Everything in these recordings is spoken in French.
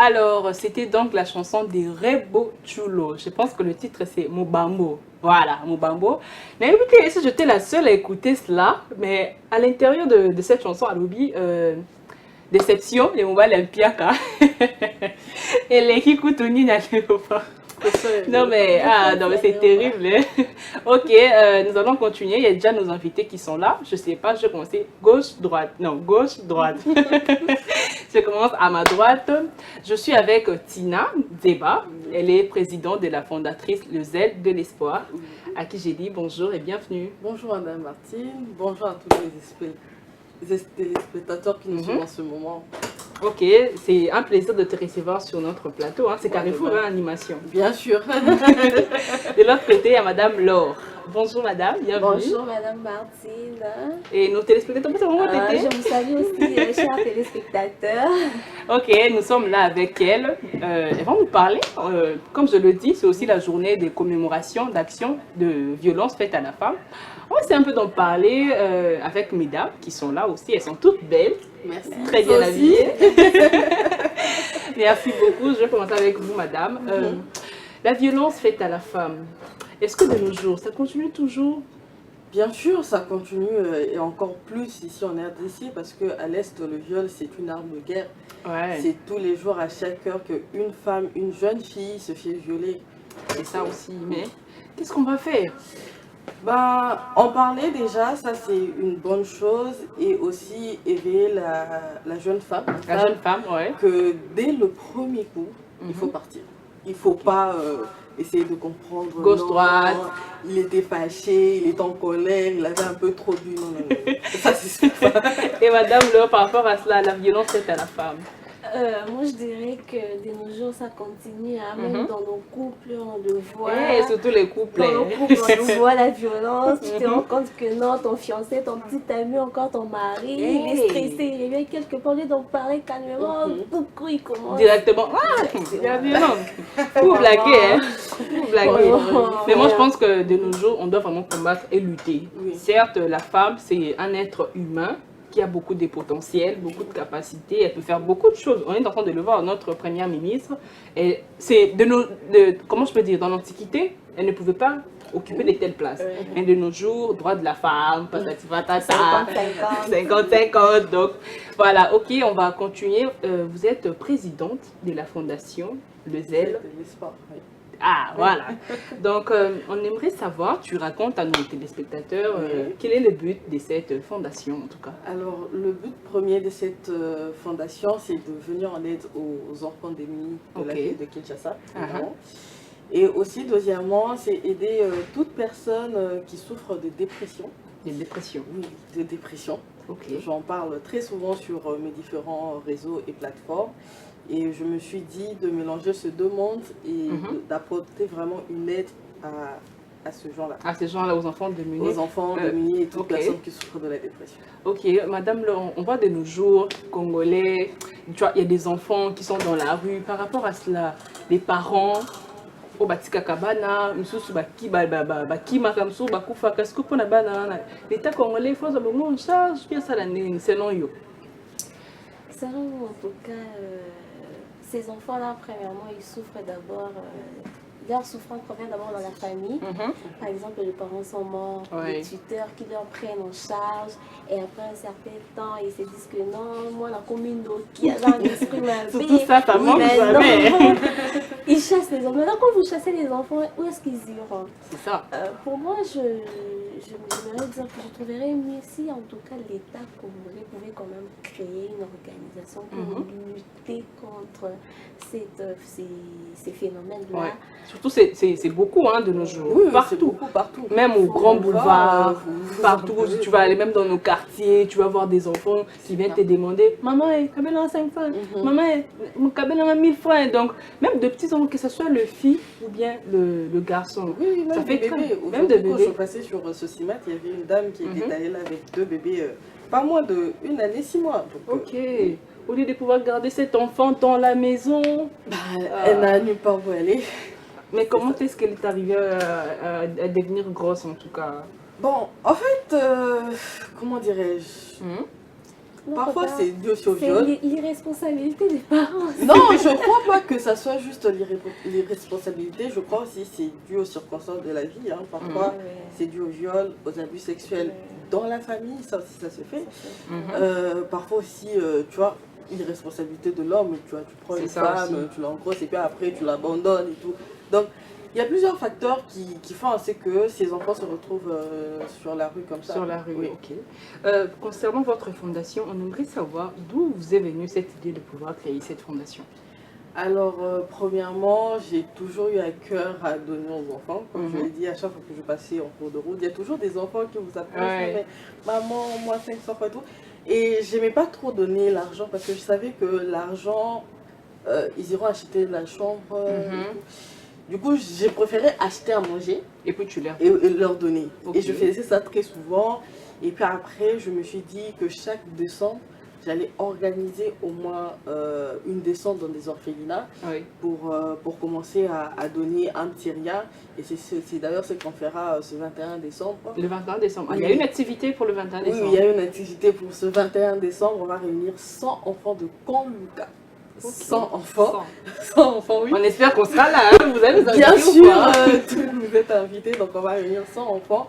Alors, c'était donc la chanson de Rebo Chulo. Je pense que le titre c'est Mobambo. Voilà, Mobambo. Mais écoutez, si j'étais la seule à écouter cela, mais à l'intérieur de cette chanson, à l'oubli, déception, les Mobile Olympiaka. Et les Kikutuni pas. Non mais c'est terrible. Hein. Ok, nous allons continuer. Il y a déjà nos invités qui sont là. Je sais pas, je vais commencer gauche, droite. Non, gauche, droite. Je commence à ma droite. Je suis avec Tina Zeba. Elle est présidente de la fondatrice Le Zèle de l'Espoir, à qui j'ai dit bonjour et bienvenue. Bonjour Madame Martine, bonjour à tous les téléspectateurs qui nous suivent en ce moment. Ok, c'est un plaisir de te recevoir sur notre plateau. Hein. C'est Carrefour Animation. Bien sûr. De l'autre côté, il y a Madame Laure. Bonjour Madame, bienvenue. Bonjour Madame Martine. Et nos téléspectateurs, c'est vraiment Je vous salue aussi, chers téléspectateurs. Ok, nous sommes là avec elle. Elle va nous parler. Comme je le dis, c'est aussi la journée de commémoration d'actions de violence faites à la femme. On va essayer un peu d'en parler avec mes dames qui sont là aussi. Elles sont toutes belles. Merci. Très bien habillées. Merci beaucoup. Je vais commencer avec vous, madame. La violence faite à la femme, est-ce que de nos jours, ça continue toujours? Bien sûr, ça continue et encore plus ici en RDC parce qu'à l'Est, le viol, c'est une arme de guerre. Ouais. C'est tous les jours, à chaque heure, qu'une femme, une jeune fille se fait violer. C'est ça aussi. Mais qu'est-ce qu'on va faire? Ben, en parler déjà, ça c'est une bonne chose et aussi éveiller la jeune femme. La jeune femme, ouais. Que dès le premier coup, il faut partir. Il ne faut pas essayer de comprendre. Gauche-droite. Il était fâché, il était en colère, il avait un peu trop bu. Non, non, non. Ça, c'est ça. Et madame, là, par rapport à cela, la violence faite à la femme. Moi, je dirais que de nos jours, ça continue. Hein, même dans nos couples, on le voit. Et surtout les couples. Dans nos couples, on le voit, la violence. Tu te rends compte que non, ton fiancé, ton petit ami, encore ton mari, il est stressé, il vient quelque part, il d'en parler calmement. Tout coup, il commence. Directement. Ah, c'est la violence. Vous blaguez, hein. Vous blaguez. Mais moi, je pense que de nos jours, on doit vraiment combattre et lutter. Oui. Certes, la femme, c'est un être humain qui a beaucoup de potentiel, beaucoup de capacités, elle peut faire beaucoup de choses. On est en train de le voir, notre première ministre. Et c'est comment je peux dire, dans l'Antiquité, elle ne pouvait pas occuper de telles places. Mais de nos jours, droit de la femme, patati patata, 50-50. Donc voilà, ok, on va continuer. Vous êtes présidente de la fondation Le Zèle. L'espoir, oui. Ah, voilà. Donc, on aimerait savoir, tu racontes à nos téléspectateurs, quel est le but de cette fondation, en tout cas. Alors, le but premier de cette fondation, c'est de venir en aide aux enfants démunis de la ville de Kinshasa. Et aussi, deuxièmement, c'est aider toute personne qui souffre de dépression. De dépression. Oui, de dépression. Ok. J'en parle très souvent sur mes différents réseaux et plateformes. Et je me suis dit de mélanger ces deux mondes et d'apporter vraiment une aide à ce genre-là. À ces gens-là, aux enfants démunis. Aux enfants démunis et toutes personnes qui souffrent de la dépression. Ok, madame, on voit de nos jours, Congolais, tu vois, il y a des enfants qui sont dans la rue. Par rapport à cela, les parents, au batika kabana, misusu baki makamsu bakufa kasku pona bana. L'État congolais faut ça bon charge bien ça l'année selon yo. Selon nous, en tout cas, ces enfants-là, premièrement, ils souffrent d'abord. Leur souffrance provient d'abord dans la famille. Par exemple, les parents sont morts, les tuteurs qui leur prennent en charge. Et après un certain temps, ils se disent que non, moi, la commune qui a un esprit malveillant. Tout ça, ça manque jamais. Ils chassent les enfants. Maintenant, quand vous chassez les enfants, où est-ce qu'ils iront? C'est ça. Pour moi, je voudrais dire que je trouverais mieux si, en tout cas, l'État congolais pouvait quand même créer une organisation pour lutter contre ces phénomènes-là. Ouais. Surtout, c'est beaucoup hein, de nos jours. Oui, partout. Partout. Même au grand boulevard, partout. Tu vas aller même dans nos quartiers, tu vas voir des enfants qui viennent te demander maman, kabela a 5 francs, maman, kabela a 1000 francs. Donc, même de petits enfants, que ce soit le fille ou bien le garçon. Oui, même ça fait des bébés. Même de bébés. Quand je suis passée sur ce CIMAT, il y avait une dame qui était allée là avec 2 bébés, pas moins d'1 année, 6 mois. Donc, ok. Au lieu de pouvoir garder cet enfant dans la maison, elle n'a nulle part où aller. Mais comment est-ce qu'elle est arrivée à devenir grosse en tout cas? Bon, en fait, comment dirais-je, parfois c'est dû au viol. C'est l'irresponsabilité des parents. Non, je ne crois pas que ça soit juste l'irresponsabilité. Je crois aussi que c'est dû aux circonstances de la vie. Hein. Parfois, c'est dû au viol, aux abus sexuels dans la famille. Ça aussi, ça se fait. Parfois aussi, tu vois, l'irresponsabilité de l'homme. Tu vois, tu prends une femme, tu l'engrosses et puis après, tu l'abandonnes et tout. Donc, il y a plusieurs facteurs qui font en sorte que ces enfants se retrouvent sur la rue comme ça. Sur la rue, oui. Ok. Concernant votre fondation, on aimerait savoir d'où vous est venue cette idée de pouvoir créer cette fondation. Alors, premièrement, j'ai toujours eu à cœur à donner aux enfants. Comme je l'ai dit, à chaque fois que je passais en cours de route, il y a toujours des enfants qui vous appellent, mais maman, moi 500 fois et tout. Et j'aimais pas trop donner l'argent parce que je savais que l'argent, ils iront acheter la chambre. Du coup, j'ai préféré acheter à manger et puis tu leur donner. Et je faisais ça très souvent. Et puis après, je me suis dit que chaque décembre, j'allais organiser au moins une descente dans des orphelinats pour commencer à donner un petit rien. Et c'est d'ailleurs ce qu'on fera ce 21 décembre. Le 21 décembre. Il y a une activité pour le 21 décembre. Oui, il y a une activité pour ce 21 décembre. On va réunir 100 enfants de Conluca. 100 enfants. 100 enfants, oui. On espère qu'on sera là, hein. Vous allez nous inviter. Bien sûr, vous êtes invités. Donc, on va réunir 100 enfants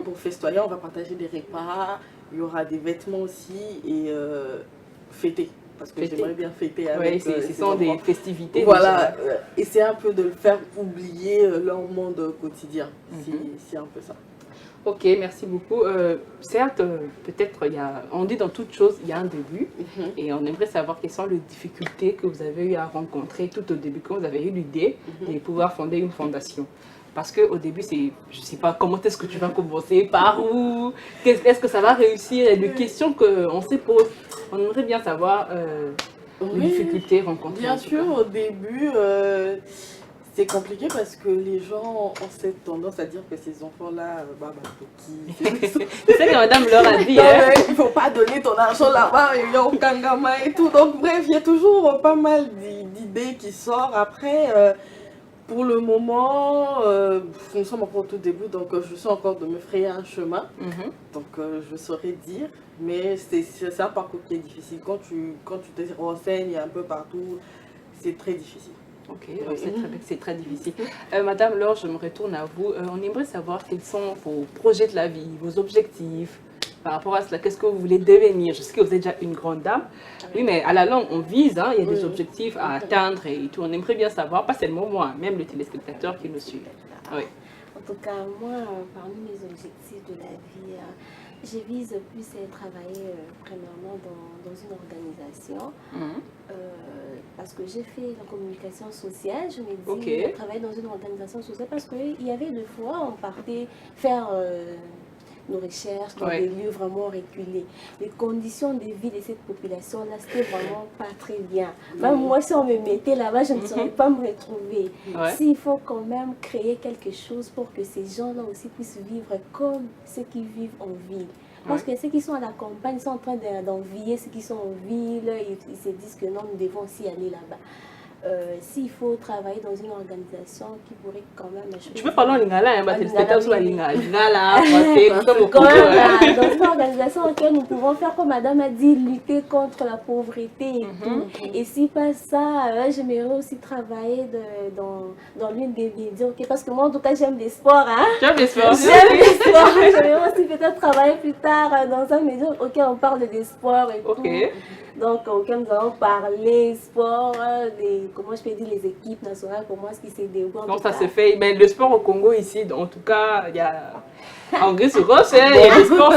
pour festoyer. On va partager des repas. Il y aura des vêtements aussi et fêter. Parce que j'aimerais bien fêter avec ce sont des festivités. Voilà. Et c'est un peu de le faire oublier leur monde quotidien. C'est un peu ça. Ok, merci beaucoup. Certes, peut-être, on dit dans toute chose, il y a un début. Et on aimerait savoir quelles sont les difficultés que vous avez eu à rencontrer tout au début, quand vous avez eu l'idée de pouvoir fonder une fondation. Parce qu'au début, je ne sais pas, comment est-ce que tu vas commencer, par où, est-ce que ça va réussir, et des questions qu'on se pose. On aimerait bien savoir les difficultés rencontrées. Bien sûr, au début, c'est compliqué parce que les gens ont cette tendance à dire que ces enfants-là, c'est ça que madame leur a dit. Il ne faut pas donner ton argent là-bas, il y a aucun gamin et tout. Donc bref, il y a toujours pas mal d'idées qui sortent. Après, pour le moment, nous sommes encore au tout début, donc je suis encore de me frayer un chemin. Donc je saurais dire, mais c'est un parcours qui est difficile. Quand tu te renseignes un peu partout, c'est très difficile. Ok, c'est très difficile. Madame Laure, je me retourne à vous. On aimerait savoir quels sont vos projets de la vie, vos objectifs par rapport à cela. Qu'est-ce que vous voulez devenir? Je sais que vous êtes déjà une grande dame. Oui, mais à la longue, on vise, hein, il y a des objectifs à atteindre et tout. On aimerait bien savoir, pas seulement moi, même le téléspectateur qui nous suit. Oui. En tout cas, moi, parmi mes objectifs de la vie, je vise plus à travailler premièrement dans une organisation. Parce que j'ai fait la communication sociale, je me dis travailler dans une organisation sociale parce qu'il y avait des fois, on partait faire nos recherches dans des lieux vraiment reculés. Les conditions de vie de cette population-là, c'était vraiment pas très bien. Même moi, si on me mettait là-bas, je ne saurais pas me retrouver. S'il faut quand même créer quelque chose pour que ces gens-là aussi puissent vivre comme ceux qui vivent en ville. Parce que ceux qui sont à la campagne sont en train d'envier ceux qui sont en ville, ils se disent que non, nous devons aussi aller là-bas. S'il faut travailler dans une organisation qui pourrait quand même... Tu peux parler en lingala, hein, parce que c'était sur la lingala. Dans une organisation dans laquelle nous pouvons faire, comme madame a dit, lutter contre la pauvreté et tout. Et si pas ça, j'aimerais aussi travailler dans l'une des médias. Parce que moi, en tout cas, j'aime les sports. Hein? J'aime les sports. J'aime les sports. J'aimerais aussi peut-être travailler plus tard dans un média auquel on parle des sports et tout. Donc, auquel nous allons parler sport, comment je peux dire, les équipes nationales, comment est-ce qu'ils se développent. Non, ça se fait. Mais le sport au Congo ici, en tout cas, il y a en Grèce-Roche, il y a des sports.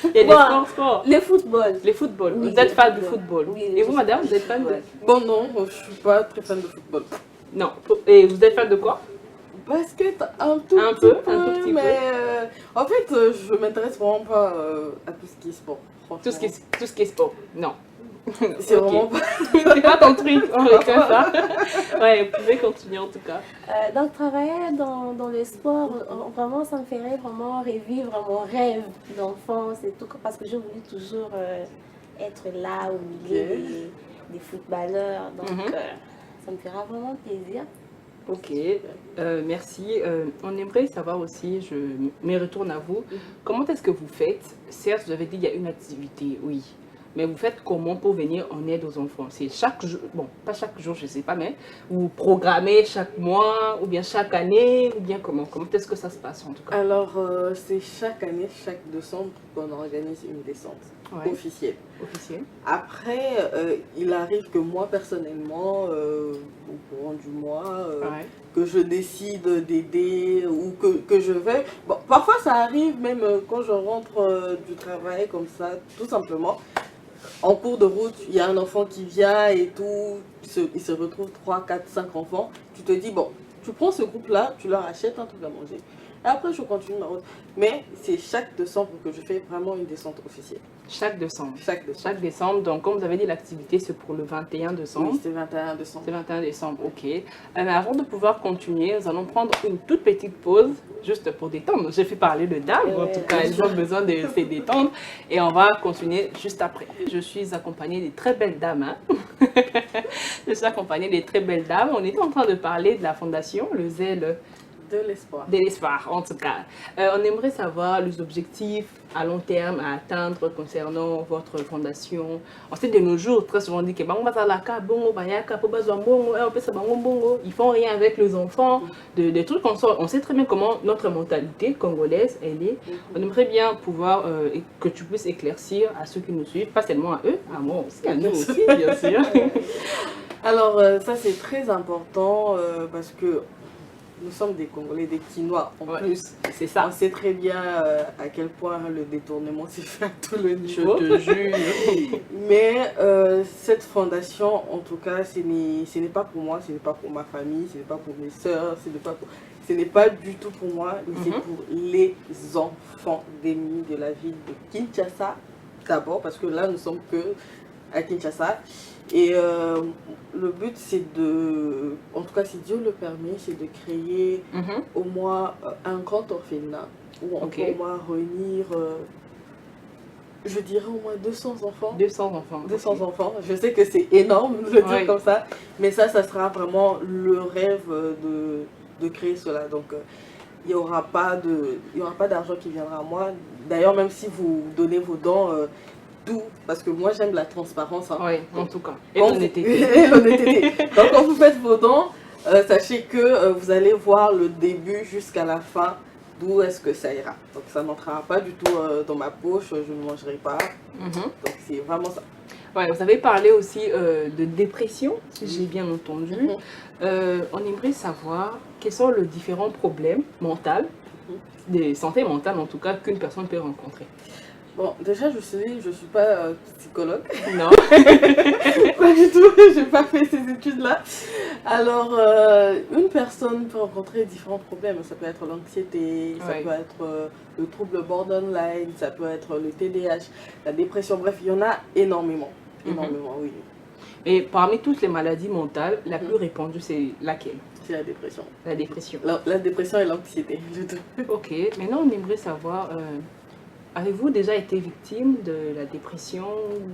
Il y a des sports. Le football. Le football. Vous êtes fan du football. Et vous, madame, vous êtes fan de... Bon, non, je ne suis pas très fan de football. Non. Et vous êtes fan de quoi? Basket, un tout petit peu. Mais en fait, je ne m'intéresse vraiment pas à tout ce qui est sport. Tout ce qui est sport, non. C'est vraiment pas... C'est pas ton truc, on retient ça. Ouais, vous pouvez continuer en tout cas. Donc travailler dans le sport, vraiment ça me ferait vraiment revivre mon rêve d'enfance et tout, parce que j'ai voulu toujours être là au milieu des footballeurs. Donc ça me fera vraiment plaisir. Ok, merci. On aimerait savoir aussi, je me retourne à vous, comment est-ce que vous faites? Certes, vous avez dit qu'il y a une activité, oui, mais vous faites comment pour venir en aide aux enfants? C'est chaque jour, bon, pas chaque jour, je ne sais pas, mais vous programmez chaque mois, ou bien chaque année, ou bien comment? Comment est-ce que ça se passe en tout cas? Alors, c'est chaque année, chaque décembre, qu'on organise une descente officielle. Après, il arrive que moi, personnellement, au courant du mois, que je décide d'aider ou que je vais. Bon, parfois, ça arrive même quand je rentre du travail comme ça, tout simplement. En cours de route, il y a un enfant qui vient et tout, il se retrouve 3, 4, 5 enfants. Tu te dis, bon, tu prends ce groupe-là, tu leur achètes un truc à manger. Et après, je continue ma route. Mais c'est chaque décembre que je fais vraiment une descente officielle. Chaque décembre. Chaque décembre. Donc, comme vous avez dit, l'activité, c'est pour le 21 décembre. Oui, c'est 21 décembre. C'est 21 décembre, ok. Mais avant de pouvoir continuer, nous allons prendre une toute petite pause, juste pour détendre. J'ai fait parler de dames, en tout cas, elles ont besoin de se détendre. Et on va continuer juste après. Je suis accompagnée des très belles dames. Hein. Je suis accompagnée des très belles dames. On était en train de parler de la fondation, le zèle. De l'espoir. De l'espoir, en tout cas. On aimerait savoir les objectifs à long terme à atteindre concernant votre fondation. On sait de nos jours, très souvent, on dit que ils font rien avec les enfants, des trucs comme ça. On sait très bien comment notre mentalité congolaise, elle est. On aimerait bien pouvoir que tu puisses éclaircir à ceux qui nous suivent, pas seulement à eux, à moi aussi, à nous aussi, bien sûr. Alors, ça c'est très important parce que nous sommes des Congolais, des Quinois en plus. C'est ça. On sait très bien à quel point le détournement s'est fait à tout le niveau. Je te jure. Mais cette fondation, en tout cas, ce n'est pas pour moi, ce n'est pas pour ma famille, ce n'est pas pour mes soeurs, ce n'est pas du tout pour moi, mais c'est pour les enfants d'ennemis de la ville de Kinshasa d'abord, parce que là, nous sommes que à Kinshasa. Et le but, c'est de, en tout cas si Dieu le permet, c'est de créer au moins un grand orphelinat où on peut au moins réunir, je dirais au moins 200 enfants. 200 enfants. 200 enfants. Je sais que c'est énorme de le dire comme ça, mais ça sera vraiment le rêve de créer cela. Donc il n'y aura pas d'argent qui viendra à moi. D'ailleurs, même si vous donnez vos dons, tout, parce que moi j'aime la transparence. Hein. Oui, en tout cas. Et l'honnêteté. Donc quand vous faites vos dons, sachez que vous allez voir le début jusqu'à la fin, d'où est-ce que ça ira. Donc ça n'entrera pas du tout dans ma poche, je ne mangerai pas. Donc c'est vraiment ça. Ouais, vous avez parlé aussi de dépression, si j'ai bien entendu. On aimerait savoir quels sont les différents problèmes mentaux, de santé mentale en tout cas, qu'une personne peut rencontrer. Bon, déjà, je suis pas psychologue. Non. Pas du tout, je n'ai pas fait ces études-là. Alors, une personne peut rencontrer différents problèmes. Ça peut être l'anxiété, ça peut être le trouble borderline, ça peut être le TDAH, la dépression. Bref, il y en a énormément. Énormément, oui. Et parmi toutes les maladies mentales, la plus répandue, c'est laquelle? C'est la dépression. La dépression. La dépression et l'anxiété. Ok, maintenant on aimerait savoir... avez-vous déjà été victime de la dépression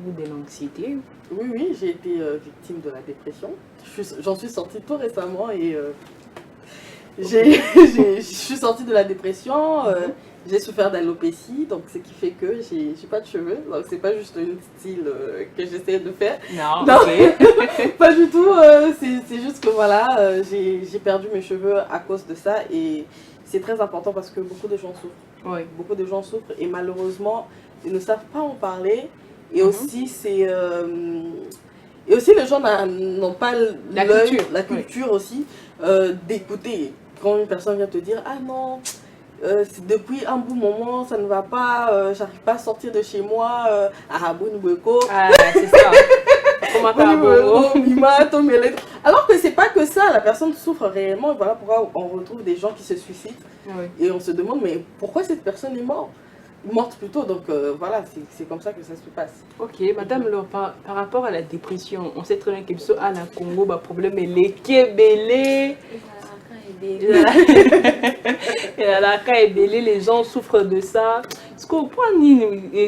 ou de l'anxiété? Oui, j'ai été victime de la dépression. J'en suis sortie tout récemment et je suis sortie de la dépression. J'ai souffert d'alopécie, donc ce qui fait que j'ai pas de cheveux. Donc c'est pas juste une style que j'essaie de faire. Non. Pas du tout. C'est juste que voilà, j'ai perdu mes cheveux à cause de ça et c'est très important parce que beaucoup de gens souffrent. Oui. Beaucoup de gens souffrent et malheureusement, ils ne savent pas en parler. Et aussi, et aussi les gens n'ont pas la culture aussi d'écouter. Quand une personne vient te dire « Ah non, depuis un bout moment, ça ne va pas, j'arrive pas à sortir de chez moi. C'est ça. Alors que c'est pas que ça, la personne souffre réellement. Et voilà pourquoi on retrouve des gens qui se suicident. Et on se demande, mais pourquoi cette personne est morte plutôt. Donc voilà, c'est comme ça que ça se passe. Ok, Madame Laure, par rapport à la dépression, on sait très bien qu'il à la Congo, le problème est les kébélés. Les gens souffrent de ça. Est-ce qu'on peut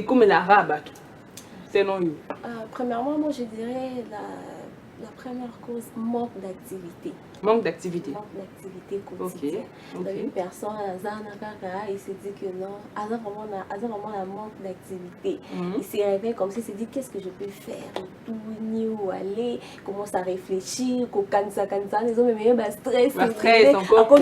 comme l'arabe? Premièrement, moi je dirais La première cause, manque d'activité. Manque d'activité. Manque d'activité quotidienne. Donc une personne, il se dit que non, elle a vraiment un manque d'activité. Il se réveille comme si il se dit qu'est-ce que je peux faire, tout, ni où aller, commence à réfléchir, qu'au cansa, les hommes me stress. Stress encore.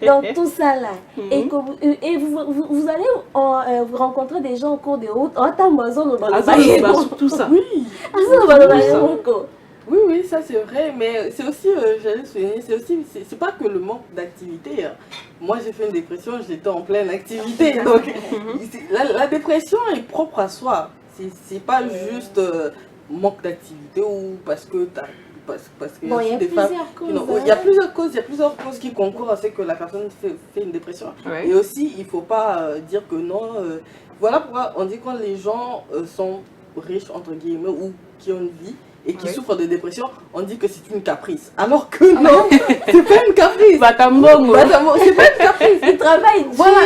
Donc tout ça là. Et vous allez vous rencontrer des gens au cours de route. Tout ça. Oui. Oui, oui, ça c'est vrai, mais c'est aussi, j'allais souligner, c'est pas que le manque d'activité. Moi j'ai fait une dépression, j'étais en pleine activité, donc la dépression est propre à soi. C'est pas juste manque d'activité ou parce que parce que bon, il y a plusieurs causes. Il y a plusieurs causes qui concourent à ce que la personne fait une dépression. Ouais. Et aussi, il faut pas dire que non. Voilà pourquoi on dit quand les gens sont riches entre guillemets ou qui ont une vie et qui souffrent de dépression, on dit que c'est une caprice. Alors que non, c'est pas une caprice. C'est pas une caprice. Il travaille dur. Voilà.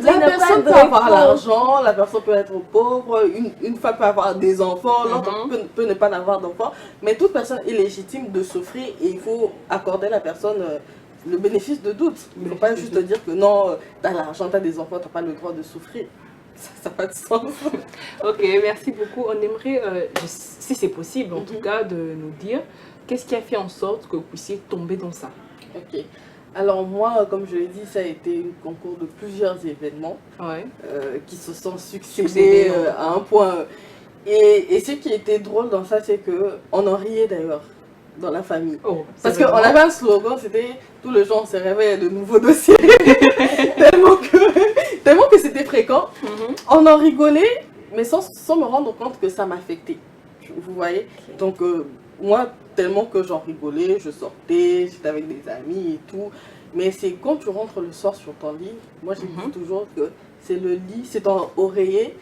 La personne peut avoir l'argent, la personne peut être pauvre, une femme peut avoir des enfants, l'autre peut ne pas avoir d'enfants. Mais toute personne est légitime de souffrir et il faut accorder à la personne le bénéfice de doute. Il ne faut pas juste dire que non, tu as l'argent, tu as des enfants, tu n'as pas le droit de souffrir. Ça n'a pas de sens. Ok, merci beaucoup. On aimerait, si c'est possible en tout cas, de nous dire qu'est-ce qui a fait en sorte que vous puissiez tomber dans ça. Ok. Alors moi, comme je l'ai dit, ça a été un concours de plusieurs événements qui se sont succédés à un point. Et ce qui était drôle dans ça, c'est qu'on en riait d'ailleurs dans la famille. Parce qu'on avait un slogan, c'était « Tous les jours on se réveille de nouveaux dossiers ». Tellement que c'était fréquent. On en rigolait, mais sans me rendre compte que ça m'affectait. Vous voyez. Donc moi, tellement que j'en rigolais, je sortais, j'étais avec des amis et tout. Mais c'est quand tu rentres le soir sur ton lit, moi je dis toujours que c'est le lit, c'est ton oreiller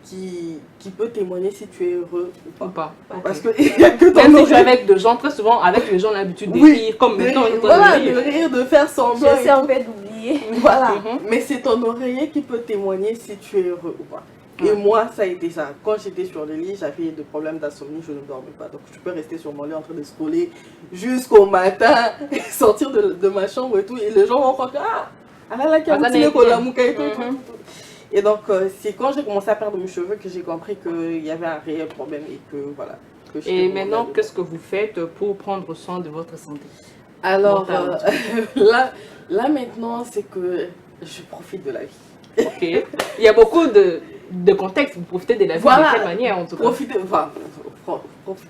qui peut témoigner si tu es heureux ou pas. Parce que il y a que ton même si tu es avec des gens, très souvent avec les gens on a l'habitude de rire, comme maintenant de rire, de faire semblant. J'essaie en fait d'oublier. Voilà, mais c'est ton oreiller qui peut témoigner si tu es heureux ou pas. Et moi, ça a été ça. Quand j'étais sur le lit, j'avais des problèmes d'insomnie, je ne dormais pas. Donc, je peux rester sur mon lit en train de scroller jusqu'au matin, sortir de ma chambre et tout. Et les gens vont croire que, et donc, c'est quand j'ai commencé à perdre mes cheveux que j'ai compris qu'il y avait un réel problème et que voilà. Et maintenant, qu'est-ce que vous faites pour prendre soin de votre santé? Alors, là maintenant, c'est que je profite de la vie. Ok. Il y a beaucoup de contextes, vous profitez de la vie de quelle manière en tout cas? Profiter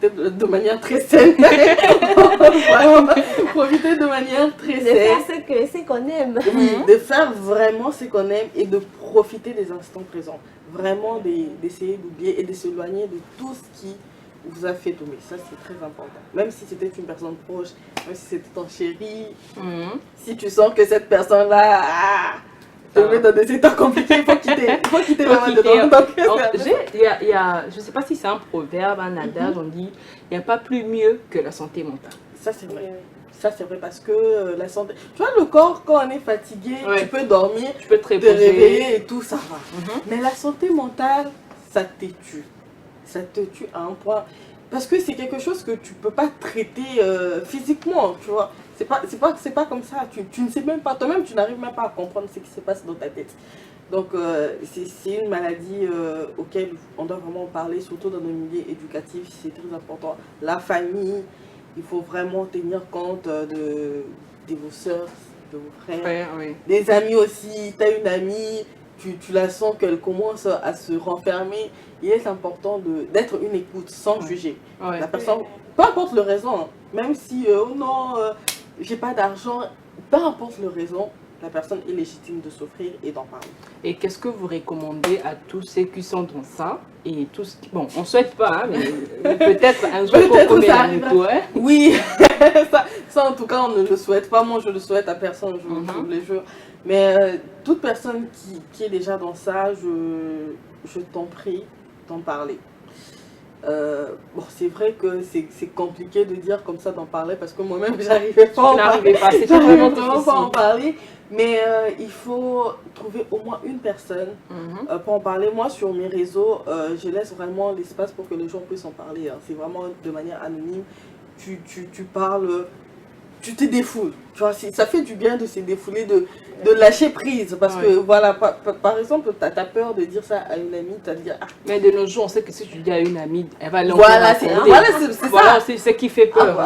de manière très saine. Profiter de manière très saine. De faire ce qu'on aime. Oui, de faire vraiment ce qu'on aime et de profiter des instants présents. Vraiment d'essayer d'oublier et de s'éloigner de tout ce qui vous a fait tomber. Ça, c'est très important. Même si c'était une personne proche, même si c'était ton chéri, si tu sens que cette personne-là... te met dans des états compliqués, il faut quitter la main dedans. Je ne sais pas si c'est un proverbe, un adage, on dit il n'y a pas plus mieux que la santé mentale. Ça c'est vrai. Ça c'est vrai parce que la santé... Tu vois, le corps, quand on est fatigué, tu peux dormir, tu peux te réveiller et tout, ça va. Mais la santé mentale, ça te tue. Ça te tue à un point. Parce que c'est quelque chose que tu ne peux pas traiter physiquement, tu vois. C'est pas comme ça, tu ne sais même pas, toi-même tu n'arrives même pas à comprendre ce qui se passe dans ta tête. Donc c'est une maladie auquel on doit vraiment parler, surtout dans nos milieux éducatifs, c'est très important. La famille, il faut vraiment tenir compte de vos soeurs, de vos frères, des amis aussi. Tu as une amie, tu la sens qu'elle commence à se renfermer. Il est important d'être une écoute sans juger. La personne, peu importe le raison, même si j'ai pas d'argent, peu importe le raison, la personne est légitime de souffrir et d'en parler. Et qu'est-ce que vous recommandez à tous ceux qui sont dans ça et tous bon, on souhaite pas, mais peut-être un jour qu'on ça arrive. Oui, ça en tout cas on ne le souhaite pas. Moi je le souhaite à personne, je vous le jure. Mais toute personne qui est déjà dans ça, je t'en prie d'en parler. Bon, c'est vrai que c'est compliqué de dire comme ça, d'en parler, parce que moi-même, j'arrivais pas c'était vraiment pas à en parler. Mais il faut trouver au moins une personne pour en parler. Moi, sur mes réseaux, je laisse vraiment l'espace pour que les gens puissent en parler. Hein. C'est vraiment de manière anonyme. Tu parles, tu te défoules. Tu vois, ça fait du bien de se défouler, de lâcher prise. Parce que, voilà, par exemple, tu as peur de dire ça à une amie, tu vas dire... Ah. Mais de nos jours, on sait que si tu dis à une amie, elle va l'envoyer. Voilà, c'est ce qui fait peur.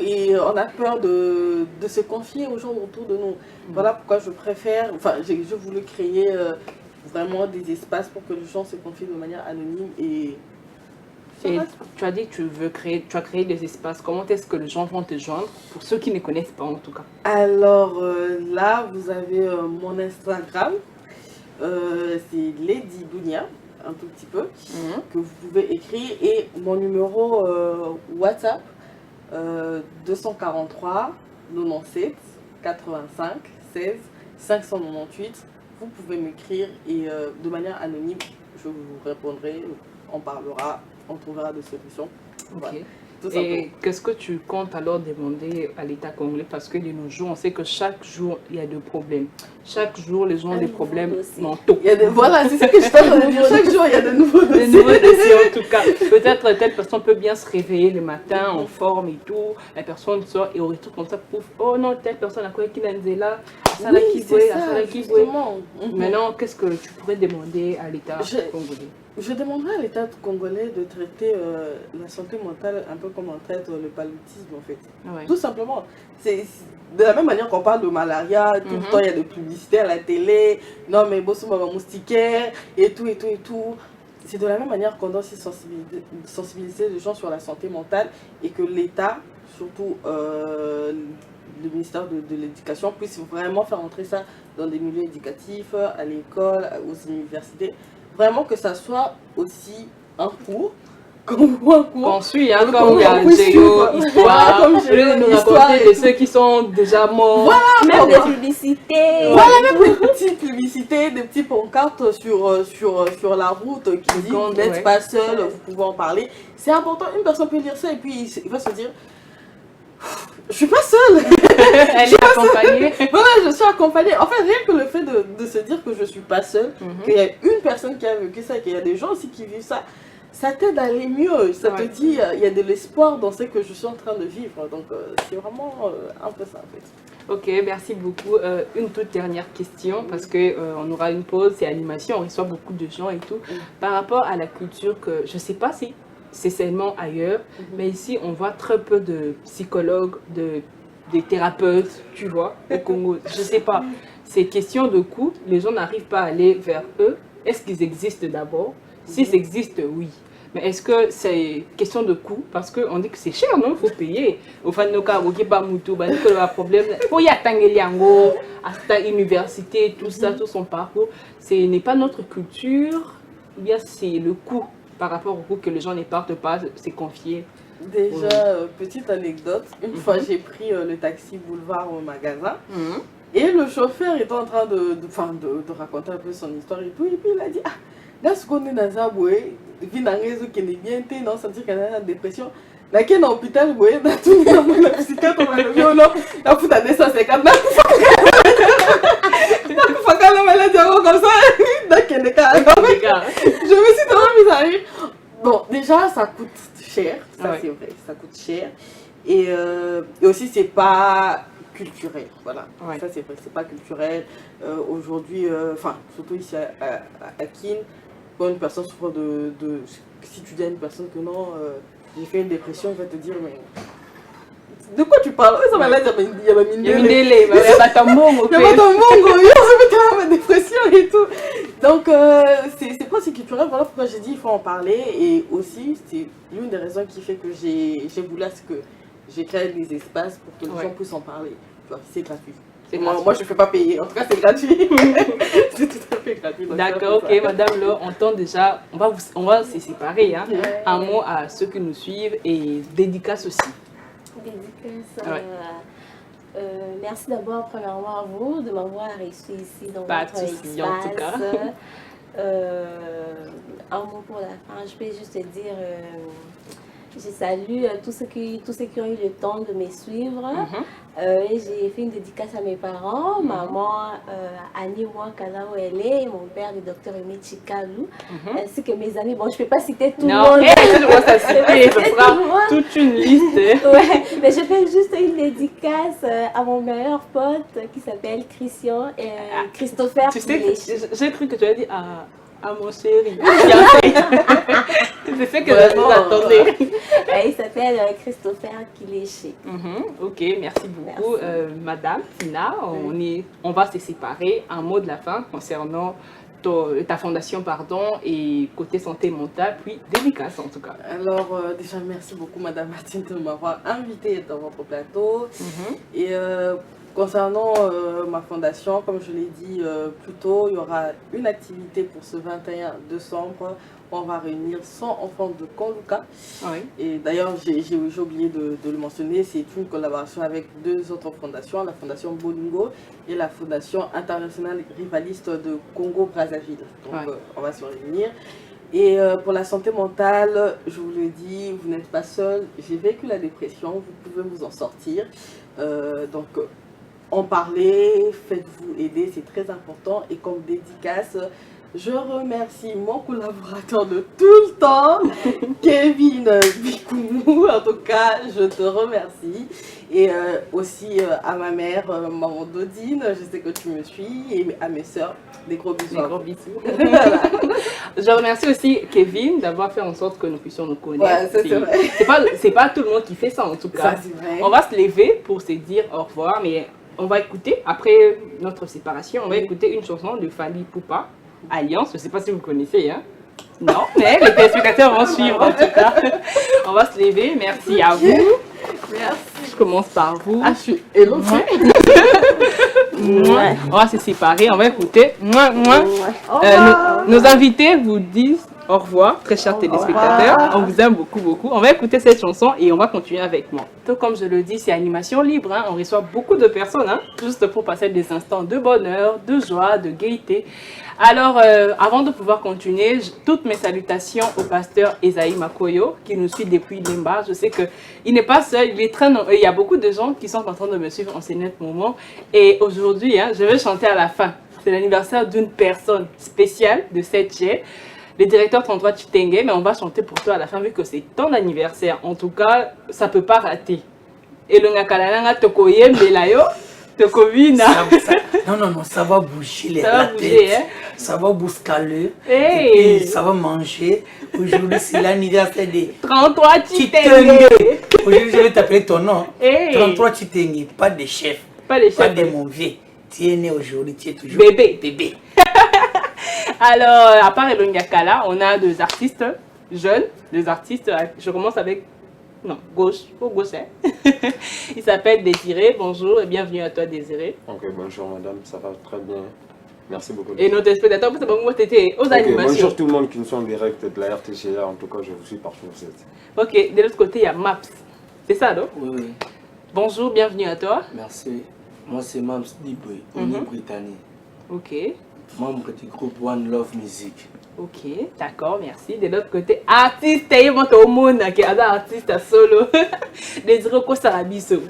Et on a peur de se confier aux gens autour de nous. Voilà pourquoi je préfère... Enfin, je voulais créer vraiment des espaces pour que les gens se confient de manière anonyme et... Et tu as dit que tu as créé des espaces. Comment est-ce que les gens vont te joindre, pour ceux qui ne connaissent pas en tout cas? Alors là, vous avez mon Instagram, c'est Lady Dounia, un tout petit peu, que vous pouvez écrire, et mon numéro WhatsApp, 243 97 85 16 598. Vous pouvez m'écrire et de manière anonyme, je vous répondrai, on parlera. On trouvera des solutions. Okay. Voilà, et qu'est-ce que tu comptes alors demander à l'État congolais? Parce que de nos jours, on sait que chaque jour, il y a des problèmes. Chaque jour, les gens ont des problèmes mentaux. Voilà, c'est ce que je t'entends dire. Chaque jour, il y a de nouveaux dossiers. De nouveaux dossiers, en tout cas. Peut-être telle personne peut bien se réveiller le matin en forme et tout. La personne sort et au retour comme ça, pouf, oh non, telle personne a quoi qui n'est là. Oui, c'est ça, justement. Maintenant, qu'est-ce que tu pourrais demander à l'État congolais? Je demanderais à l'État congolais de traiter la santé mentale un peu comme on traite le paludisme en fait. Ouais. Tout simplement. C'est de la même manière qu'on parle de malaria, tout le temps il y a des publicités à la télé, non mais bosso mama moustiquaire et tout. C'est de la même manière qu'on doit aussi sensibiliser les gens sur la santé mentale et que l'État, surtout le ministère de l'Éducation, puisse vraiment faire entrer ça dans des milieux éducatifs, à l'école, aux universités. Vraiment que ça soit aussi un cours, qu'on suit, hein, comme géo, histoire, comme nous raconter de ceux qui sont déjà morts. Voilà, même des publicités. Voilà, même des petites publicités, des petits pancartes sur la route qui disent vous n'êtes pas seul, vous pouvez en parler. C'est important, une personne peut lire ça et puis il va se dire je suis pas seule. Elle est accompagnée. Voilà, je suis accompagnée. En fait, rien que le fait de se dire que je suis pas seule, qu'il y a une personne qui a vécu ça, qu'il y a des gens aussi qui vivent ça, ça t'aide à aller mieux. Ça te dit, il y a de l'espoir dans ce que je suis en train de vivre. Donc, c'est vraiment un peu ça en fait. Ok, merci beaucoup. Une toute dernière question, parce qu'on aura une pause, c'est animation, on reçoit beaucoup de gens et tout. Par rapport à la culture, que je sais pas si c'est seulement ailleurs, mais ici on voit très peu de psychologues, des thérapeutes, tu vois, au Congo. Je sais pas, c'est question de coût, les gens n'arrivent pas à aller vers eux. Est-ce qu'ils existent d'abord? S'ils existent, oui. Mais est-ce que c'est question de coût? Parce qu'on dit que c'est cher, non? Il faut payer. Au fin de cas, il n'y a pas de problème. Il faut y attendre à l'université, tout ça, tout son parcours. Ce n'est pas notre culture, ou bien c'est le coût par rapport au coût que les gens ne partent pas se confier. Déjà, petite anecdote, une fois j'ai pris le taxi boulevard au magasin et le chauffeur était en train de raconter un peu son histoire et tout, et puis il a dit ah, dans ce qu'on est dans un boué, vie dans réseau qui est bien, non, ça veut dire qu'elle a une dépression. Là, qui est dans l'hôpital, boué, dans tout le monde, la psychiatre, on a le violon, la fout à 250, je me suis tellement mise à rire. Bon, déjà, ça coûte cher, ça c'est vrai, ça coûte cher. Et aussi, c'est pas culturel, voilà. Ça c'est vrai, c'est pas culturel. Aujourd'hui, surtout ici à Kin, quand une personne souffre si tu dis à une personne que non, j'ai fait une dépression, on va te dire, mais de quoi tu parles? Ça va là dire, il y a ma dépression et tout. Donc, c'est pas si culturel, voilà pourquoi j'ai dit il faut en parler. Et aussi, c'est l'une des raisons qui fait que j'ai voulu à ce que j'ai créé des espaces pour que les gens puissent en parler. C'est gratuit. Moi, je ne fais pas payer, en tout cas, c'est gratuit. C'est tout à fait gratuit. D'accord, ok, madame, là, on tend déjà, on va se séparer. Hein. Un mot à ceux qui nous suivent et dédicace aussi. Dédicace. Merci d'abord, premièrement, à vous de m'avoir reçu ici dans votre espace. En tout cas. un mot pour la fin, je peux juste te dire, je salue tous ceux qui ont eu le temps de me suivre. Et j'ai fait une dédicace à mes parents, maman Annie Wankala où elle est, et mon père le docteur Aimé Chikalu, ainsi que mes amis. Bon, je ne peux pas citer tout le monde. Je vois ça citer, ce sera toute une liste. Ouais, mais je fais juste une dédicace à mon meilleur pote qui s'appelle Christian et Christopher. Tu sais, j'ai cru que tu as dit à mon chéri. C'est fait que je vous attendais. Il s'appelle Christopher Kiléché. Ok, merci beaucoup. Madame Tina, on va se séparer. Un mot de la fin concernant ta fondation, et côté santé mentale, puis dédicace en tout cas. Alors, déjà, merci beaucoup, Madame Martine, de m'avoir invitée dans votre plateau. Et concernant ma fondation, comme je l'ai dit plus tôt, il y aura une activité pour ce 21 décembre. On va réunir 100 enfants de Konluka. Et d'ailleurs, j'ai oublié de le mentionner, c'est une collaboration avec deux autres fondations, la fondation Bolingo et la fondation internationale rivaliste de Congo-Brazzaville. Donc, on va se réunir. Et pour la santé mentale, je vous le dis, vous n'êtes pas seul. J'ai vécu la dépression, vous pouvez vous en sortir. Donc, en parler, faites-vous aider, c'est très important. Et comme dédicace, je remercie mon collaborateur de tout le temps, Kevin Bikoumou. En tout cas, je te remercie. Et aussi à ma mère, maman Dodine, je sais que tu me suis. Et à mes soeurs, des gros bisous. Des gros bisous. Voilà. Je remercie aussi Kevin d'avoir fait en sorte que nous puissions nous connaître. Ouais, c'est pas tout le monde qui fait ça en tout cas. Ça, c'est vrai. On va se lever pour se dire au revoir, mais on va écouter, après notre séparation, on va écouter une chanson de Fally Ipupa, Alliance. Je ne sais pas si vous connaissez, hein? Non, mais les téléspectateurs vont suivre en tout cas. On va se lever, merci à vous. Merci. Je commence par vous. Ah, je suis éloquée. On va se séparer, on va écouter. Nos invités vous disent au revoir, très chers téléspectateurs. On vous aime beaucoup, beaucoup. On va écouter cette chanson et on va continuer avec moi. Tout comme je le dis, c'est animation libre. On reçoit beaucoup de personnes, juste pour passer des instants de bonheur, de joie, de gaieté. Alors, avant de pouvoir continuer, toutes mes salutations au pasteur Esaïe Makoyo qui nous suit depuis Limba. Je sais qu'il n'est pas seul, il est très nombreux. Il y a beaucoup de gens qui sont en train de me suivre en ce net moment. Et aujourd'hui, je vais chanter à la fin. C'est l'anniversaire d'une personne spéciale de cette chaîne, le directeur 33 Chitenge, mais on va chanter pour toi à la fin vu que c'est ton anniversaire. En tout cas, ça ne peut pas rater. Et le Ngakalananga Tokoye Mbelayo. Non, ça va bouger ça va bouger, hein? Ça va bouscaler, et puis ça va manger. Aujourd'hui, c'est l'anniversaire des 33 Chitenge. Aujourd'hui, je vais t'appeler ton nom. 33 Chitenge, pas de chef, pas de mon vieux. Tu es né aujourd'hui, tu es toujours bébé. Alors, à part Elon Yakala, on a deux artistes jeunes, je commence avec... Non, gauche, hein. Il s'appelle Désiré. Bonjour et bienvenue à toi, Désiré. Ok, bonjour madame, ça va très bien. Merci beaucoup. Et nos téléspectateurs, c'est bon, moi, tu étais aux animations. Bonjour tout le monde qui nous sont en direct de la RTGA. En tout cas, je vous suis partout où vous êtes. Ok, de l'autre côté, il y a Maps. C'est ça, non? Oui. Bonjour, bienvenue à toi. Merci. Moi, c'est Maps Diboy, on est britannique. Ok. Membre du groupe One Love Music. Ok, d'accord, merci. De l'autre côté, artiste, il y a un monde qui est artiste solo. Désiré Kosarabiso.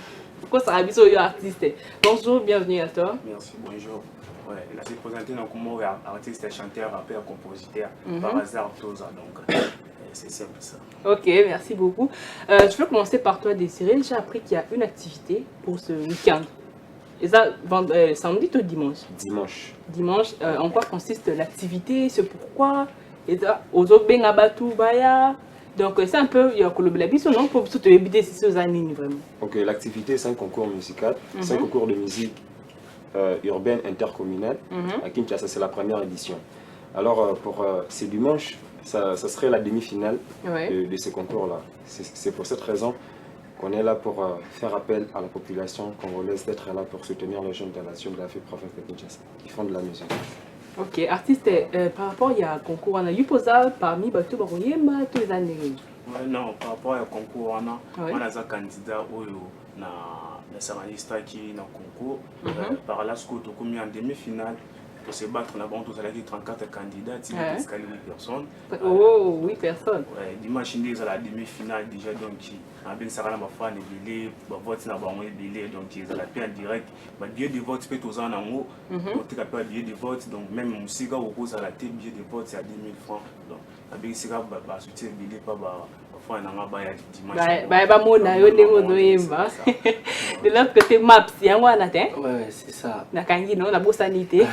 Kosarabiso est artiste. Bonjour, bienvenue à toi. Merci, bonjour. Ouais, là, c'est présenté dans comment artiste, chanteur, rappeur, compositeur, par hasard, tout ça. Donc, c'est simple ça. Ok, merci beaucoup. Je veux commencer par toi, Désiré. J'ai appris qu'il y a une activité pour ce week-end. Et ça, samedi ou dimanche? Dimanche. Dimanche, en quoi consiste l'activité? C'est pourquoi? Et ça, aux autres, ben abatu baya. Donc, c'est un peu, il y a que le blabiso, non? Pour te éviter ces années, vraiment. Ok, l'activité, c'est un concours musical. C'est un concours de musique urbaine intercommunale. À Kinshasa, c'est la première édition. Alors, pour ce dimanche, ça serait la demi-finale de ce concours-là. C'est pour cette raison qu'on est là pour faire appel à la population congolaise d'être là pour soutenir les jeunes de la nation de la province de Kinshasa qui font de la musique. Ok, artiste, par rapport il y a un concours, on a eu parmi Batou Baroyema tous les années. Non, par rapport au concours, on a un candidat na saralista qui est dans le concours. Par là, ce qu'on a en demi-finale, pour se battre là-bas, on a 34 candidats, il y a 8 personnes. Oh, 8 personnes. Ouais, dimanche, il y a la demi-finale déjà, donc il y a un fan et vote na bango belé, donc ils ont la paix en direct. Billet de vote peut aux en haut, donc tu as billet de vote, donc même si tu as la tête billet de vote, c'est à 10 000 francs. Donc avec si tu as soutien billet pas de l'autre côté maps ouais c'est ça nakangi non na bosanité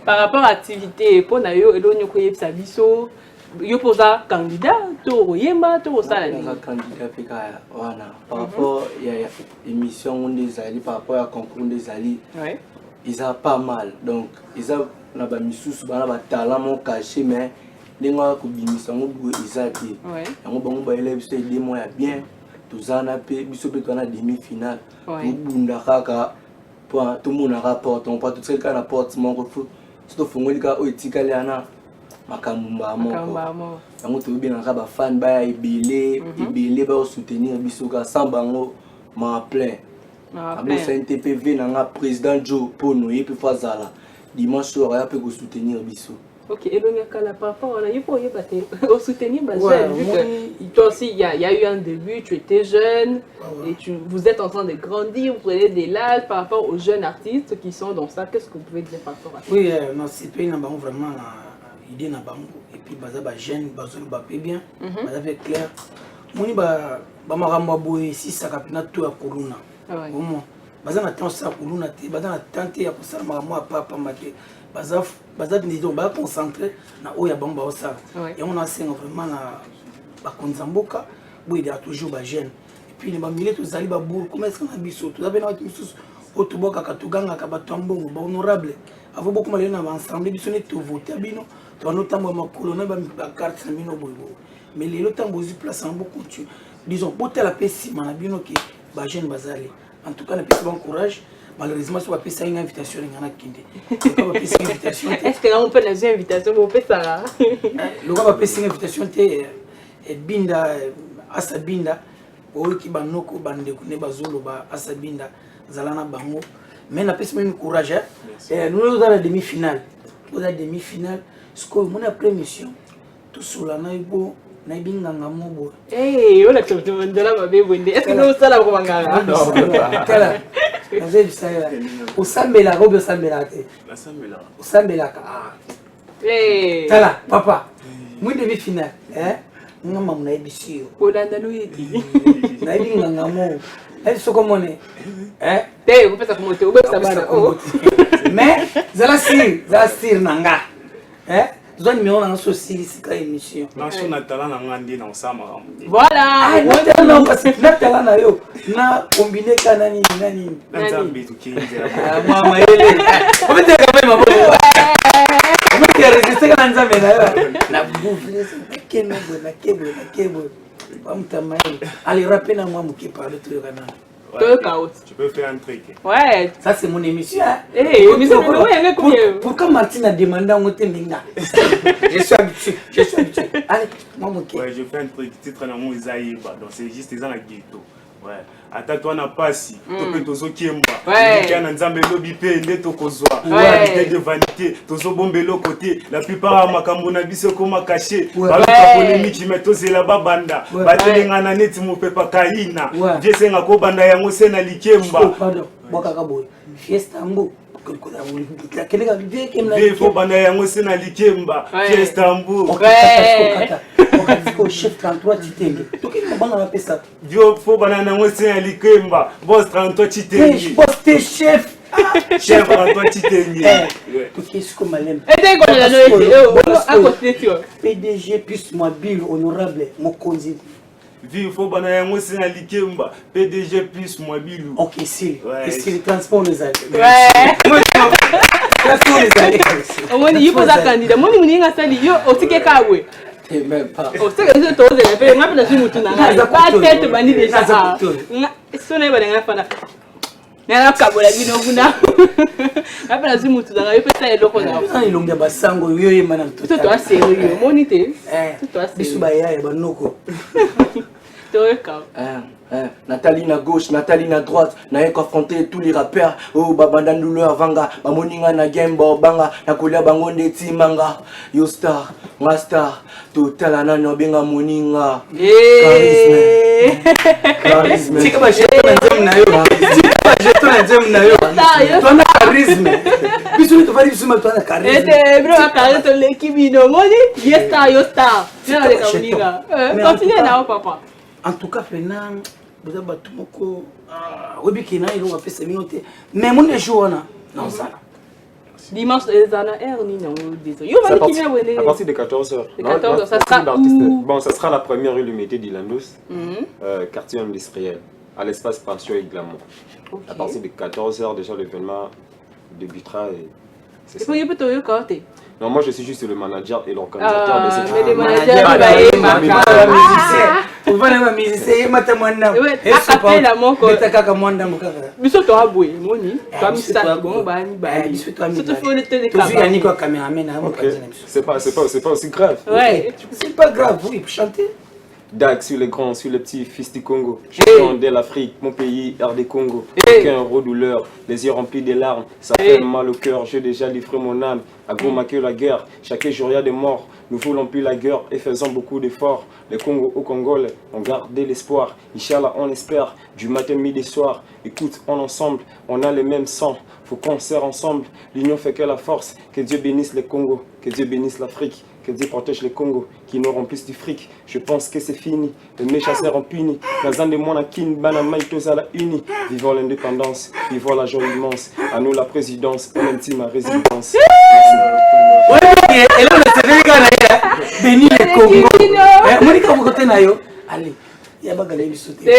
par rapport à l'activité pour na yo elonyo ko yebisa biso yo posa candidat to yemba to sala ni candidat pika wana par rapport ya émission des ali par rapport à concours des ali ouais ils a pas mal donc ils a na ba misusu bana ba talent mon caché mais nenga ko bimisa ngo bu izaki yango bango ba élève c'est des mois bien tozana pe biso pe tona demi-finale bunda kaka pour tout monde rapporte on pas tout seul kana porte mon refou surtout fongoli ka oetikali ana makamumba moko yango to bien nga ba fan ba ebele ba soutenir biso ka sans bango ma plein abo CNTPV nanga président Joe Pono et puis Fazala dimanche soir ya pe ko soutenir biso. Ok, et donc par rapport à il faut au soutenir toi aussi il y a eu un début, tu étais jeune et vous êtes en train de grandir, vous prenez des l'âge par rapport aux jeunes artistes qui sont dans ça, qu'est-ce que vous pouvez dire par rapport à ça? Oui, non, c'est pas vraiment l'idée na bango et puis baza ba jeune bazo ba bien, baza avec clair. Moni ba maramba boye si ça kapina to ya corona. Comment baza na temps ça corona te baza na tenter ya kusala maramba papa mate. Baza disons ba concentré na oya bamba osa et on a senga vraiment na ba konzamboka bo il y a toujours ba jeune et puis les ba milé to zali ba bour comment est-ce qu'on a biso to avez na biso otuboka katuganga ka batambongo ba honorable avo beaucoup malé na ensemble biso ne to voter bino to notamment ma colonne ba carte na bino bobo mais les lotambo zi place en beaucoup disons boter la pesi mana bino ki ba jeune bazali en tout cas na pesi bon courage. Malheureusement, si on peut faire une invitation, il y en a qui est-ce que là on peut faire une invitation pour faire ça? Le gars va faire une invitation, c'est Binda, Asa Binda, qui banoko bande kune bazolo ba Asa Binda, Zalana bango. Mais on a fait une courage. Nous sommes dans la demi-finale. Dans la demi-finale, ce qu'on a après mission, tout cela n'a pas. Hey, on a tout le monde là, ma bébé. Est-ce que nous sommes là pour mangara? Au Sambela, Robert Sambela. Au Sambela. Hey. Tala, papa. Moi demi finale, hein? Non, maman, on aébissé. Au Landaloïdi. Naïdi Nangamo. Elle se commande. Hein? T'es, vous faites ça comme tu veux, mais, Zalastir Nanga. Hein? Zone numéro dans ce site émission. Voilà. Ah, non, parce que là, t'as là, yo, na combiné kanani, nani. Maman, elle est. On va dire quand même, maman. On va dire résister quand on a na bouffer, c'est kebo. Allez, rappelle moi qui parle de tout le tu peux faire un truc. Ouais. Ça c'est mon émission. Pourquoi Martine a demandé à mon témoin? Je suis habitué. Allez, moi mon ouais, je fais un truc. Titre na mon Isaïba. Donc c'est juste les gens à ghetto. Ouais. Attends toi na passi. Topé tozo kiemba. Ouais. Kana nzambe lobi pe ndeto kozwa. Ouais. De vanité. Tozo bombelo côté. La plupart makambo na biso koma caché. Ba polémique mais toze la babanda. Ba telinga na neti mo pepa kaina. Je senga ko banda yango sena likemba. Pardon. Bokaka boy. Fiesta mbo. Il faut banda yango sena likemba. Fiesta mbo. Au chef 33 Titenge. Tout qui m'a banga appelé ça. Dio faut banana yango sena likemba. Boss 33 Titenge. Boss t'es chef. Chef 33 Titenge. Tout qui est comme l'aime. Et dès qu'on a noté, à côté tu vois. PDG plus mobile honorable Mokonzi. Il faut banana yango sena likemba. PDG plus mobile. OK, si. Et si le transport les a. Ouais. Moi il faut un candidat. Moi ni nga sali yo otike kawe. Et même pas. O seke nzo toze le pe ngapela zimutu nanga. Pas tête bani déjà. Sona ba nga fana. Nanga kabola bino kuna. Ngapela zimutu nanga yo pesa eloko na. Ça ilonga basango yo yema na tout. Tout toi sérieux. Monité. Tout toi sérieux. Bisu ba ya banoko. Nathalie na gauche, Nathalie na droite, na confronté tous les rappeurs. Oh, babanda douleur vanga, bamoninga na game banga, na kolia bango ndeti manga. Yo star, master, total anana benga moninga. Charisme. Tika ba jeto na nzem na yo. Tika ba jeto na nzem na yo. Toi na charisme. Biso to fali biso ma toi na charisme. Bro, charisme to lekibino moni. Yes star, yo star. Viens avec moninga. Continue na papa. En tout cas, Fernand, vous avez tout mon coup. Oui, bien qu'il y ait une petite minute. Mais mon jour, non, ça. Dimanche, les années, à partir de 14h. Ça sera où? Bon, ça sera la première rue Lumité d'Ilandous, quartier industriel, à l'espace Pension et Glamour. À partir de 14h, déjà l'événement débutera. C'est ça. Non, moi je suis juste le manager et l'organisateur de cette mais les managers, c'est pas aussi grave. Ouais. C'est pas grave, oui, pour chanter. Dag sur les grands, sur les petits, fils du Congo. Champion de l'Afrique, mon pays, RD Congo. Aucun redouleur, les yeux remplis de larmes. Ça fait mal au cœur, j'ai déjà livré mon âme. À Goma que la guerre, chaque jour il y a des morts. Nous voulons plus la guerre et faisons beaucoup d'efforts. Les Congo au Congolais ont gardé l'espoir. Inch'Allah, on espère, du matin, midi, soir. Écoute, on ensemble, on a les mêmes sangs. Faut qu'on serre ensemble. L'union fait que la force. Que Dieu bénisse les Congo, que Dieu bénisse l'Afrique. Que Dieu protège les Congo qui n'auront plus du fric. Je pense que c'est fini. Les méchants seront punis. Nazan de moi kin bana maïtos à la uni. Vivons l'indépendance, vivons la joie immense. À nous la présidence, on intime ma résidence. Et là, on se béni les Congo. Monica, vous côté nayo. Allez, il y a pas de sauter.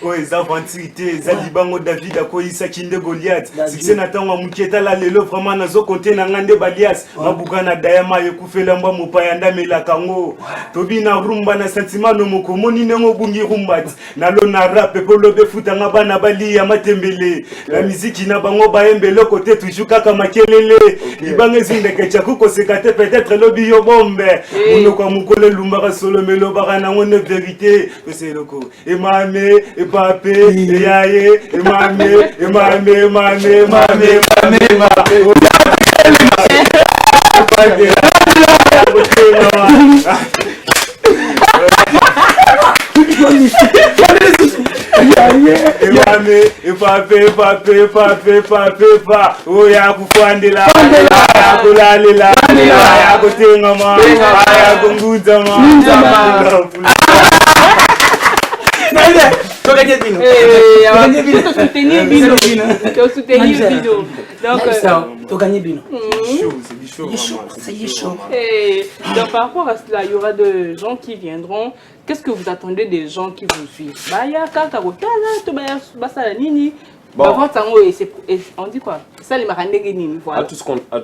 Oh, les aventurités, les alibango David a quoi ça kinde Goliath. Si c'est Nathan wa muketa la lelo vraiment nazo compter na ngande balias. Mabuka na dayama yekufela mba mupayanda melakango. Tobi na rumba na sentiment no mokomoni nengo bungi rumbat. Na lo na rap polo be futa ngaba na bali ya matembele. La musique na bango baembele côté toujours kaka makelele. Libange zindeke chakuko sekate peut-être lobi yo bombe. Muno kwa mukole lumbara solo melo bana ngone vérité. C'est loko. Et mamé Pape, yaye, mame, pape, oya kufandila, kulalela, ya kutenga ma, ya kunguza ma. Soutenir Bino. Donc par rapport à cela, il y aura des gens qui viendront. Qu'est-ce que vous attendez des gens qui vous suivent? Bon. On dit quoi? Ça, les voilà. À tout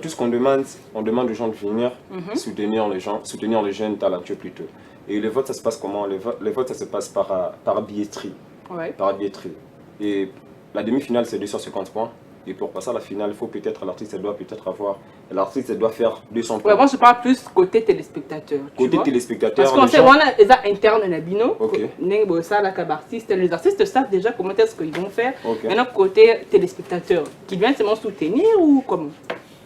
ce qu'on demande, on demande aux gens de venir soutenir les gens, soutenir les jeunes talentueux plutôt. Et le vote, ça se passe comment? Le vote, ça se passe par billetterie. Ouais. Par billetterie. Et la demi-finale, c'est 250 points. Et pour passer à la finale, il faut peut-être, l'artiste doit peut-être avoir, l'artiste doit faire 200 points. Ouais, moi, je parle plus côté téléspectateur. Côté téléspectateur. Parce qu'on sait, on a les internes à Bino. Ok. Les artistes savent déjà comment est-ce qu'ils vont faire. Okay. Maintenant, côté téléspectateur, qui viennent seulement soutenir ou comment?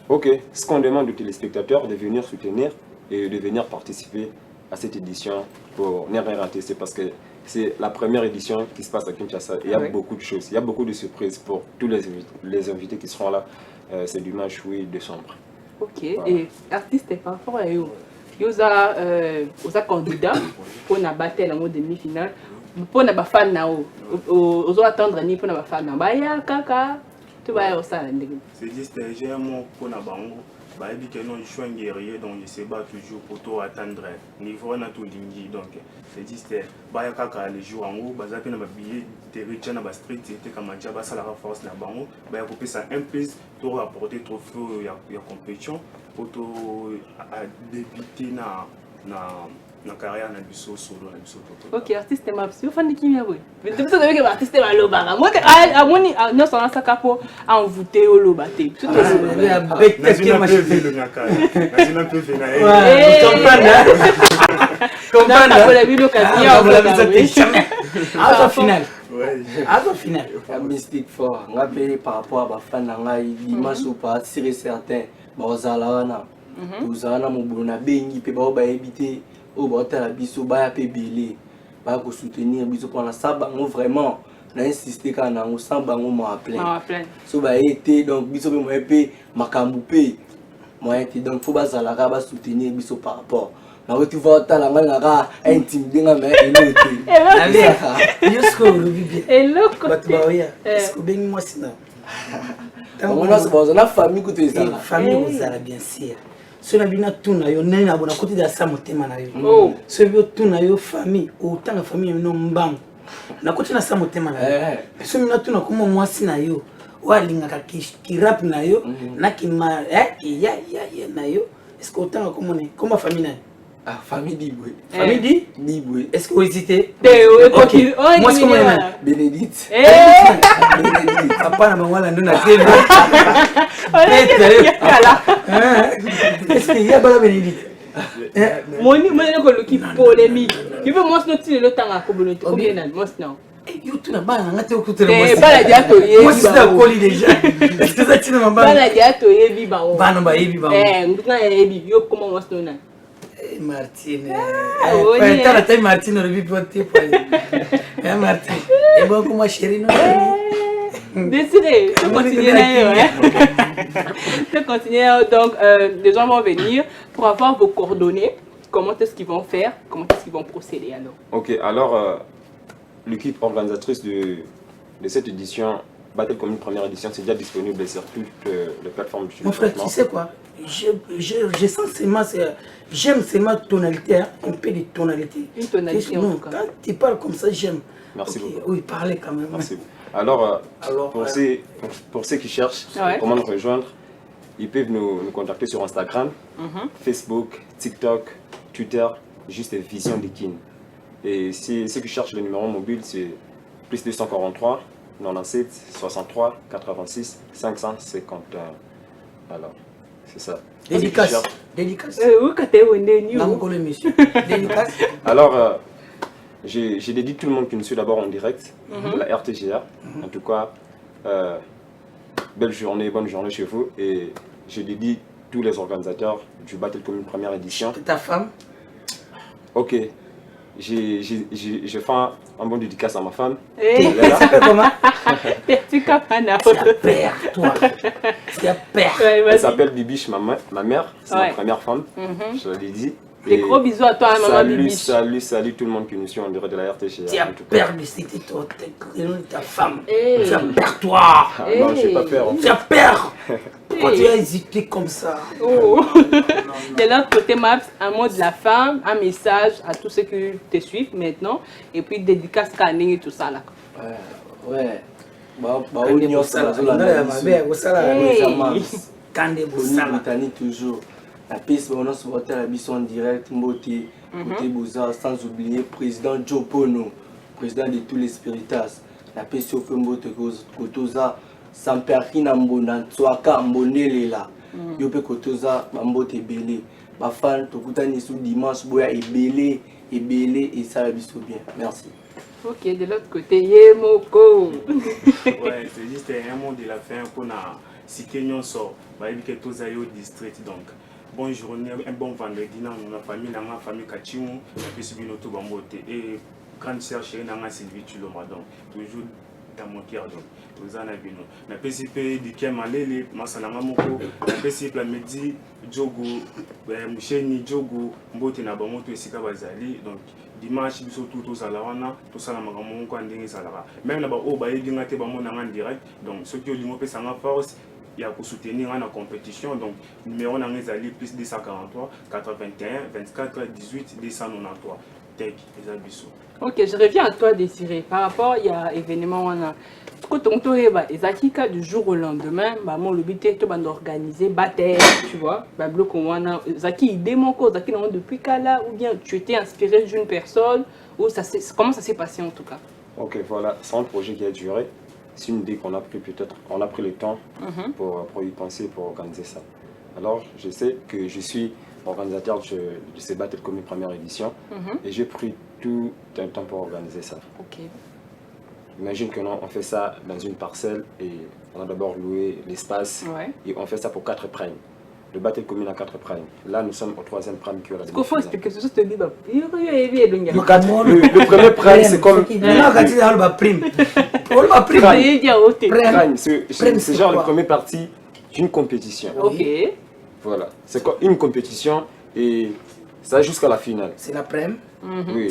Ok. Ce qu'on demande aux téléspectateurs, de venir soutenir et de venir participer à cette édition pour ne rien rater. C'est parce que c'est la première édition qui se passe à Kinshasa. Il y a beaucoup de choses, il y a beaucoup de surprises pour tous les invités qui seront là. C'est dimanche 8 décembre. Ok, voilà. Et artiste par rapport à eux, il y a candidats pour la bataille en demi-finale. Pour la fan, aux attendre ni pour la fan. C'est juste j'ai un mot pour la bango. Je suis un guerrier, donc je sais pas toujours pour tout attendre niveau na tout lingi, donc c'est juste les jours en haut baza na billet de riche na street c'était comme déjà ça la force na bango couper ça un plus pour apporter trophée ya compétition pour tout débuter na na carrière na biso solo na biso toto. Ok, artiste mabsi ofandi kimia boy. Mais tu sais que artiste maloba. Moi amoni non ça ça capo envoûté au loba te. Tu te sais avec que machine le ngaka. Nazina peut venir. Comprendre la vidéo à final. À final. Mystique fort. On a payé par rapport à ma fan dimanche ou pas, c'est certain. Bozala wana. Tozana mo bona bengi pe ba ba éviter au bota la biso ba pe belé. Ba ko soutenir biso pendant ça bango vraiment. Na insister kana ngo sans bango mo appelé. So ba été donc biso pe mo pe makambu pe. Moi été donc faut bazala ka ba soutenir biso par rapport. Na tu vas ta la ngaka intimider nga mais éloté. Allez, jusqu'au rubi. Eloko. Batbaoya. Est-ce que bengi moi sina? On a c'est la famille que tu es là. Famille vous allez bien sûr. Si on a bien tout na yo nena bona côté de ça motema na yo. Si on tout na yo famille autant la famille no mbang. Na côté na ça motema na yo. Si on a tout na comme moi sina yo. Walinga ka ki rap na yo na ki ma ya na yo. Est-ce que autant comme famille na ah, famille d'Iboué. Famille d'Iboué. Est-ce que vous hésitez? Ok. Moi, c'est comment Bénédicte. Bénédicte. Papa, n'a pas la donne à TV. Est-ce qu'il y a pas la Bénédicte? Moi, je suis polémique. Tu veux moi, je le temps à communauté. Combien d'années? Moi, non. Yo, tu n'as pas un peu écouté le mot. Moi, c'est un colis déjà. Est-ce que ça, tu n'as pas un peu? Bah, non, bah, il va. Yo, comment moi, je non. Martine. T'as la taille Martine, on a vu pour tes poils. Martine. Et bon, comment chérie, non? Décidé, je continue. Donc, les gens vont venir pour avoir vos coordonnées. Comment est-ce qu'ils vont faire? Comment est-ce qu'ils vont procéder alors? Ok, alors, l'équipe organisatrice de cette édition, Battle comme une première édition, c'est déjà disponible sur toutes les plateformes. Mon frère, tu sais quoi? Je sens seulement, j'aime seulement tonalité, un peu de tonalité. Une tonalité non, quand tu parles comme ça, j'aime. Merci beaucoup. Oui, parlez quand même. Merci beaucoup. Alors, pour ceux qui cherchent comment nous rejoindre, ils peuvent nous contacter sur Instagram, Facebook, TikTok, Twitter, juste Vision Likin. Et ceux qui cherchent le numéro mobile, c'est plus 243 97 63 86 551. Alors, c'est ça. Dédicace. Dédicace. Alors, j'ai dédié tout le monde qui nous suit d'abord en direct, la RTGA. En tout cas, belle journée, bonne journée chez vous. Et je dédie tous les organisateurs du Battle Commune première édition. Ta femme? Ok. J'ai fait un bon dédicace à ma femme. Elle s'appelle comment? Tu capana. C'est père, toi. C'est père. Elle s'appelle Bibiche, ma mère. C'est ma première femme. Je l'ai dit. Des gros bisous à toi, maman Bibiche. Salut tout le monde qui nous suit en direct de la RTG. Tu as peur de c'était ta femme. Tu as peur, toi. Non, je n'ai pas peur. Tu as peur. Pourquoi tu as hésité comme ça? De l'autre côté, Maps, un mot de la femme, un message à tous ceux qui te suivent maintenant. Et puis dédicace scanning et tout ça là. Ouais. Toujours. La piste, on a supporté la mission en direct, Mbote, sans oublier président Joe Pono, président de tous les spiritas. La piste, on fait Mbote, Kotoza, Samperkina Mbondan, Tswaka Mbonelela, Yope Kotoza, Mbote Belé. Ma fan, Tokutani sous dimanche, Boya et Belé, et ça la biso bien. Merci. Ok, de l'autre côté, Yemoko. Ouais, c'est juste un mot de la fin pour si Kenyon sort, bah il y a tous les districts donc. Bonne journée, un bon vendredi dans ma famille Kachimou, et puis notre bambote et grande sœur chérie dans Sylvie Tuloma donc toujours dans mon cœur donc tous en abino. Na PCP du Kemalele, Masalama Moko, na PCP la midi Jogo, Moucheni Jogo, Mbote na bamoto esika bazali donc dimanche biso tout ça là wana tout ça la makamon ko ndenge ça là même là ba o ba yinga te ba mona en direct donc ceux qui ont pesa nga force il y a pour soutenir la compétition donc numéro on a plus 243 81 24 18 293 tech eza biso. Ok, je reviens à toi Désiré. Par rapport il y a événement wana. Quand on te bah ezakika du jour au lendemain, bah mon le but est de organiser bataille, tu vois. Bah bloc wana zaki idée mon cause zaki non depuis kala ou bien tu étais inspiré d'une personne ou ça comment ça s'est passé en tout cas. Ok, voilà, c'est un projet qui a duré. C'est une idée qu'on a pris peut-être, on a pris le temps pour y penser, pour organiser ça. Alors, je sais que je suis organisateur de ces Battle Commune première édition et j'ai pris tout un temps pour organiser ça. Ok. Imagine que non, on fait ça dans une parcelle et on a d'abord loué l'espace et on fait ça pour 4 primes. Le Battle Commune à 4 primes. Là, nous sommes au 3e prime qui est la Ce qu'il faut expliquer, c'est juste le le premier prime, c'est comme... C'est genre la première partie d'une compétition. Ok. Voilà. C'est comme une compétition et ça jusqu'à la finale. C'est la prime. Oui.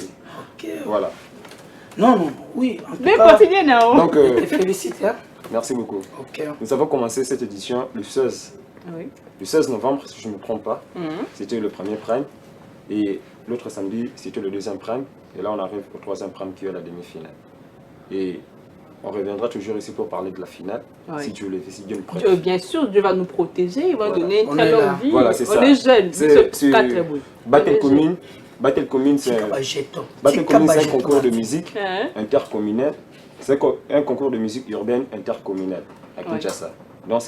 Ok. Voilà. Non, oui. Mais continuez, non. Donc, félicite. Hein? merci beaucoup. Ok. Nous avons commencé cette édition le 16. Oui. Le 16 novembre, si je ne me trompe pas, c'était le premier prime. Et l'autre samedi, c'était le 2e prime. Et là, on arrive au 3e prime qui est la demi-finale. Et on reviendra toujours ici pour parler de la finale. Si Dieu le fait, si Dieu le prête. Bien sûr, Dieu va nous protéger, il va nous donner une très longue vie. Voilà, c'est ça. On est jeunes, c'est Battle Commune. Battle Commune, c'est un concours de musique intercommunal. C'est un concours de musique urbaine intercommunale à Kinshasa. Donc